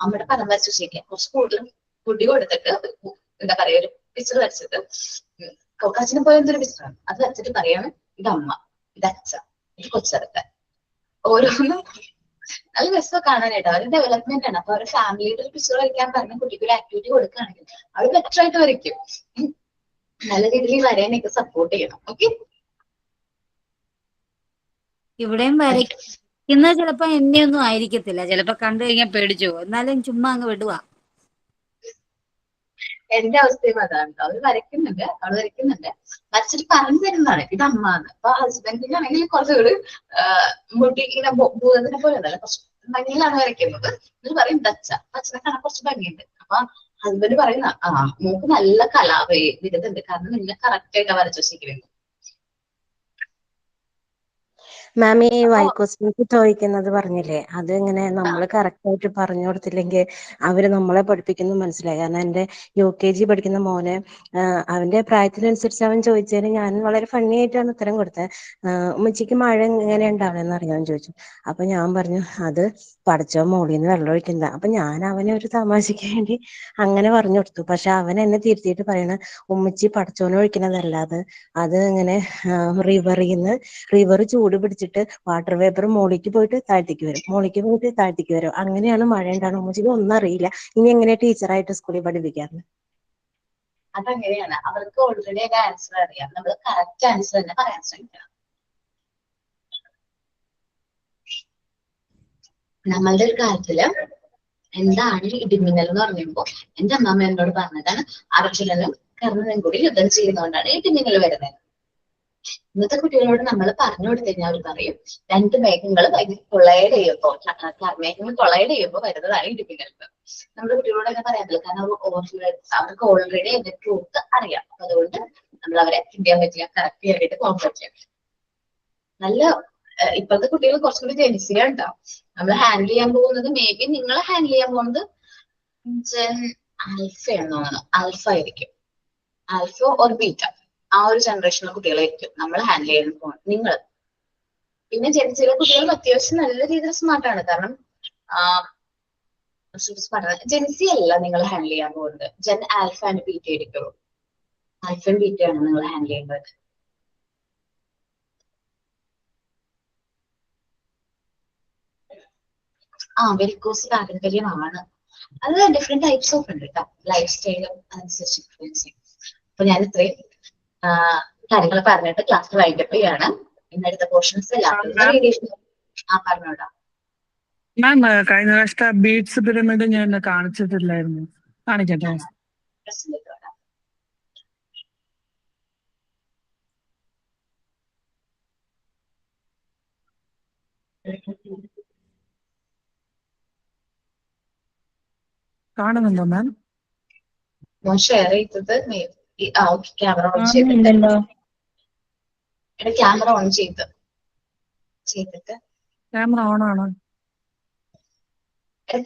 അമ്മയുടെ പടം വരച്ചു ശരിക്കാം. കുറച്ച് കൂടുതലും പൊടി കൊടുത്തിട്ട് എന്താ പറയാ ഒരു പിക്ചർ വരച്ചിട്ട് കൊക്കാച്ചിനെ പോലെ എന്തൊരു പിക്ചറാണ് അത് വരച്ചിട്ട് പറയാണ് ഇത് അമ്മ, ഇത് അച്ഛ, ഇത് കൊച്ചെറുക്കൻ. ഓരോന്നും നല്ല രസം കാണാനായിട്ട്. അവരുടെ ഡെവലപ്മെന്റ് ആണ്. അപ്പൊ അവരുടെ ഫാമിലിയുടെ ഒരു പിക്ചർ വരയ്ക്കാൻ പറഞ്ഞ കുട്ടിക്ക് ഒരു ആക്ടിവിറ്റി കൊടുക്കുകയാണെങ്കിൽ അവർ ബെറ്റർ ആയിട്ട് വരയ്ക്കും. നല്ല രീതിയിൽ വരാനൊക്കെ സപ്പോർട്ട് ചെയ്യണം. ഓക്കെ, ഇവിടെയും വരയ്ക്കുന്ന ചിലപ്പോ എന്നെ ഒന്നും ആയിരിക്കത്തില്ല, ചിലപ്പോ കണ്ടു കഴിഞ്ഞാൽ പേടിച്ചു, എന്നാലും ചുമ്മാ അങ്ങ് വിടുക. എന്റെ അവസ്ഥയും അതാണ്. അവള് വരയ്ക്കുന്നുണ്ട്, വരച്ചിട്ട് പറഞ്ഞു തരുന്നതാണ് ഇത് അമ്മ എന്ന്. അപ്പൊ ഹസ്ബൻഡിനാണെങ്കിൽ കുറച്ചുകൂടി മുടി ഇങ്ങനെ ഭൂതത്തിനെ പോലെ ഉണ്ടല്ലോ, കുറച്ച് ഭംഗിയിലാണ് വരയ്ക്കുന്നത്. ഇത് പറയും അച്ഛ, അച്ഛനെ കാണാൻ കുറച്ച് ഭംഗിയുണ്ട്. അപ്പൊ ഹസ്ബൻഡ് പറയുന്ന മൂക്ക് നല്ല വിരുദ്ധുണ്ട്, കാരണം നിങ്ങൾ കറക്റ്റ് ആയിട്ടാ വരച്ചു വെച്ചിരിക്കുന്നത്. മാം, ഈ വൈറ്റ് ക്വസ്റ്റ്യൻസ് ചോദിക്കുന്നത് പറഞ്ഞില്ലേ, അത് ഇങ്ങനെ നമ്മൾ കറക്റ്റ് ആയിട്ട് പറഞ്ഞു കൊടുത്തില്ലെങ്കിൽ അവര് നമ്മളെ പഠിപ്പിക്കുന്നത് മനസ്സിലായി. കാരണം എന്റെ UKG പഠിക്കുന്ന മോനെ അവന്റെ പ്രായത്തിനനുസരിച്ച് അവൻ ചോദിച്ചതിന് ഞാൻ വളരെ ഫണ്ണി ആയിട്ടാണ് ഉത്തരം കൊടുത്തത്. ഉമ്മച്ചിക്ക് മഴ എങ്ങനെ ഉണ്ടാവണമെന്ന് അറിയാൻ ചോദിച്ചു. അപ്പൊ ഞാൻ പറഞ്ഞു അത് പടച്ചോ മോളിന്ന് വെള്ളം ഒഴിക്കുന്ന. അപ്പൊ ഞാൻ അവനെ ഒരു തമാശയ്ക്ക് വേണ്ടി അങ്ങനെ പറഞ്ഞു കൊടുത്തു. പക്ഷെ അവൻ എന്നെ തിരുത്തിയിട്ട് പറയണ ഉമ്മച്ചി പടച്ചോനെ ഒഴിക്കണതല്ലാതെ അത് ഇങ്ങനെ റിവർ ചൂട് പിടിച്ചിട്ട് വാട്ടർ വേപ്പർ മോളിക്ക് പോയിട്ട് താഴ്ത്തിക്ക് വരും, മോളിക്ക് പോയിട്ട് താഴ്ത്തിക്ക് വരും. അങ്ങനെയാണ് മഴ ഉണ്ടാകുന്നത്. ഉമ്മച്ചിക്ക് ഒന്നും അറിയില്ല. ഇനി എങ്ങനെ ടീച്ചറായിട്ട് സ്കൂളിൽ പഠിപ്പിക്കാറ്? അതങ്ങനെയാണ്, അവർക്ക് ഓൾറെഡി അതിന്റെ ആൻസർ അറിയാം. നമ്മൾ കറക്റ്റ് ആൻസർ തന്നെ പറയാൻ ശ്രമിക്കണം. നമ്മളുടെ ഒരു കാര്യത്തില് എന്താണ് ഇടിമിന്നൽ എന്ന് പറയുമ്പോ എന്റെ അമ്മമ്മ എന്നോട് പറഞ്ഞതാണ്, അർജുനനും കർണനും കൂടി യുദ്ധം ചെയ്യുന്നതുകൊണ്ടാണ് ഇടിമിന്നൽ വരുന്നത്. ഇന്നത്തെ കുട്ടികളോട് നമ്മൾ പറഞ്ഞു കൊടുത്തു കഴിഞ്ഞാൽ അവർ പറയും രണ്ട് മേഘങ്ങൾ കൊളൈഡ് ചെയ്യുമ്പോൾ, മേഘങ്ങൾ കൊളൈഡ് ചെയ്യുമ്പോൾ വരുന്നതാണ് ഇടിമിന്നൽ. നമ്മുടെ കുട്ടികളോടൊക്കെ പറയാൻ പറ്റില്ല, കാരണം അവർക്ക് ഓൾറെഡി അതിന്റെ ട്രൂത്ത് അറിയാം. അപ്പൊ അതുകൊണ്ട് നമ്മൾ അവരെ ചെയ്യാൻ പറ്റില്ല, കറക്റ്റ് ചെയ്യാനായിട്ട് പോകാൻ പറ്റില്ല. നല്ല ഇപ്പോഴത്തെ കുട്ടികൾ കുറച്ചുകൂടി ജെൻസിയ ഉണ്ടാവും. നമ്മൾ ഹാൻഡിൽ ചെയ്യാൻ പോകുന്നത് മേ ബി നിങ്ങൾ ഹാൻഡിൽ ചെയ്യാൻ പോകുന്നത് ജെൻ ആൽഫയാണെന്ന് തോന്നുന്നു, ആൽഫ ആയിരിക്കും, ആൽഫ ഓർ ബീറ്റ. ആ ഒരു ജനറേഷനിലെ കുട്ടികളായിരിക്കും നമ്മൾ ഹാൻഡിൽ ചെയ്യാൻ പോകുന്നത് നിങ്ങൾ. പിന്നെ ജെൻസിയിലെ കുട്ടികൾ അത്യാവശ്യം നല്ല രീതിയിൽ സ്മാർട്ടാണ്. കാരണം ജെൻസി അല്ല നിങ്ങൾ ഹാൻഡിൽ ചെയ്യാൻ പോകുന്നത്, ജെൻ ആൽഫ ആൻഡ് ബീറ്റ ആയിരിക്കുള്ളൂ. ആൽഫ ആൻഡ് ബീറ്റ ആണ് നിങ്ങൾ ഹാൻഡിൽ ചെയ്യേണ്ടത്. വെരിക്കോസ് പാരമ്പര്യമാണ്. അത് ഡിഫറെന്റ് ടൈപ്സ് ഓഫ് ഉണ്ട് കേട്ടോ, ലൈഫ് സ്റ്റൈലും അതനുസരിച്ച് ഇൻഫ്ലുവൻസ് ചെയ്യും. അപ്പൊ ഞാൻ ഇത്രയും കാര്യങ്ങൾ പറഞ്ഞിട്ട് ക്ലാസ് വൈൻഡപ്പ് ചെയ്യാണ്. ഇന്നടുത്ത പോർഷൻസ് എല്ലാവരും റേഡിയേഷൻ പറഞ്ഞോടാ. മാം കഴിഞ്ഞ പ്രാവശ്യത്തെ ബീഡ്സ് പിരമിഡ് ഞാൻ കാണിച്ചിട്ടില്ലായിരുന്നു, കാണിക്കട്ടെ? കാണുന്നുണ്ടോ മാം? ഷെയർ ചെയ്തത് ക്യാമറ ഓൺ ചെയ്തിട്ട് ക്യാമറ ഓൺ ചെയ്തിട്ട് ക്യാമറ ഓൺ ആണോ?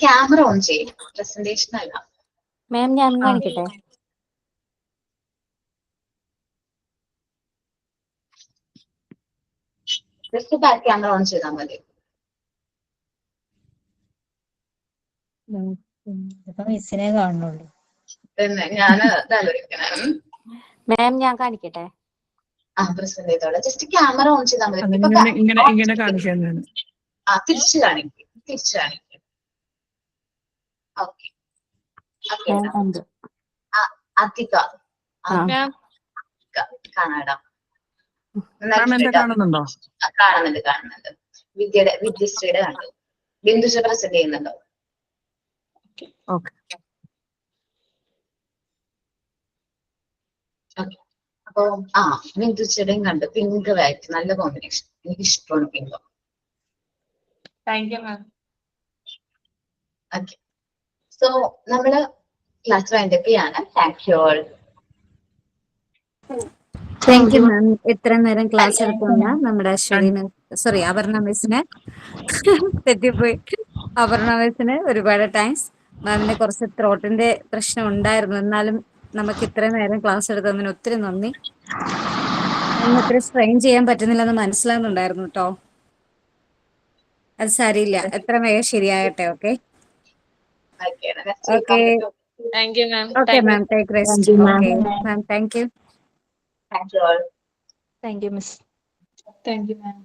ക്യാമറ ഓൺ ചെയ്യും, പ്രസന്റേഷൻ അല്ല. മാം ഞാൻ കാണിക്കട്ടെ? ജസ്റ്റ് ബാക്ക് ക്യാമറ ഓൺ ചെയ്താൽ മതി. മിസ്സിനെ കാണുന്നുള്ളൂ. പിന്നെ ഞാന് ആലോചിക്കണേ. മാം ഞാൻ കാണിക്കട്ടെ? പ്രസന്റ് ചെയ്തോളാം. ജസ്റ്റ് ക്യാമറ ഓൺ ചെയ്താൽ മതി. ഇങ്ങനെ കാണിക്കാൻ തിരിച്ചു കാണിക്കും. ഓക്കെ. അധിക കാണാടാ. കാണുന്നുണ്ടോ? കാണുന്നുണ്ട്. വിദ്യശ്രീയുടെ കണ്ടു. ബിന്ദുജ പ്രസന്റ് ചെയ്യുന്നുണ്ടോ? അപ്പൊ ബിന്ദുജയുടെയും കണ്ടു. പിങ്ക് വൈറ്റ് നല്ല കോമ്പിനേഷൻ, എനിക്ക് ഇഷ്ടമാണ് പിങ്ക്. ഓക്കെ, സോ നമ്മള് ക്ലാസ് വൈൻഡപ്പ് ചെയ്യാണ്. Thank you all. Thank you ma'am. ഇത്ര നേരം ക്ലാസ് എടുക്കുന്ന നമ്മുടെ അപർണ മിസ്സിന് തെറ്റിപ്പോയി. അപർണ മിസ്സിന് ഒരുപാട് താങ്ക്സ്. മാമിന് കുറച്ച് ത്രോട്ടിന്റെ പ്രശ്നം ഉണ്ടായിരുന്നു, എന്നാലും നമുക്ക് ഇത്രയും നേരം ക്ലാസ് എടുത്തതിന് ഒത്തിരി നന്ദി. മാമിന് ഒത്തിരി സ്ട്രെയിൻ ചെയ്യാൻ പറ്റുന്നില്ലെന്ന് മനസ്സിലാകുന്നുണ്ടായിരുന്നു കേട്ടോ. അത് സാരിയില്ല, എത്ര വേഗം ശരിയാകട്ടെ. Okay okay okay ma'am, take rest. Okay ma'am, thank you. Thank you all. Thank you, Miss. Thank you, ma'am.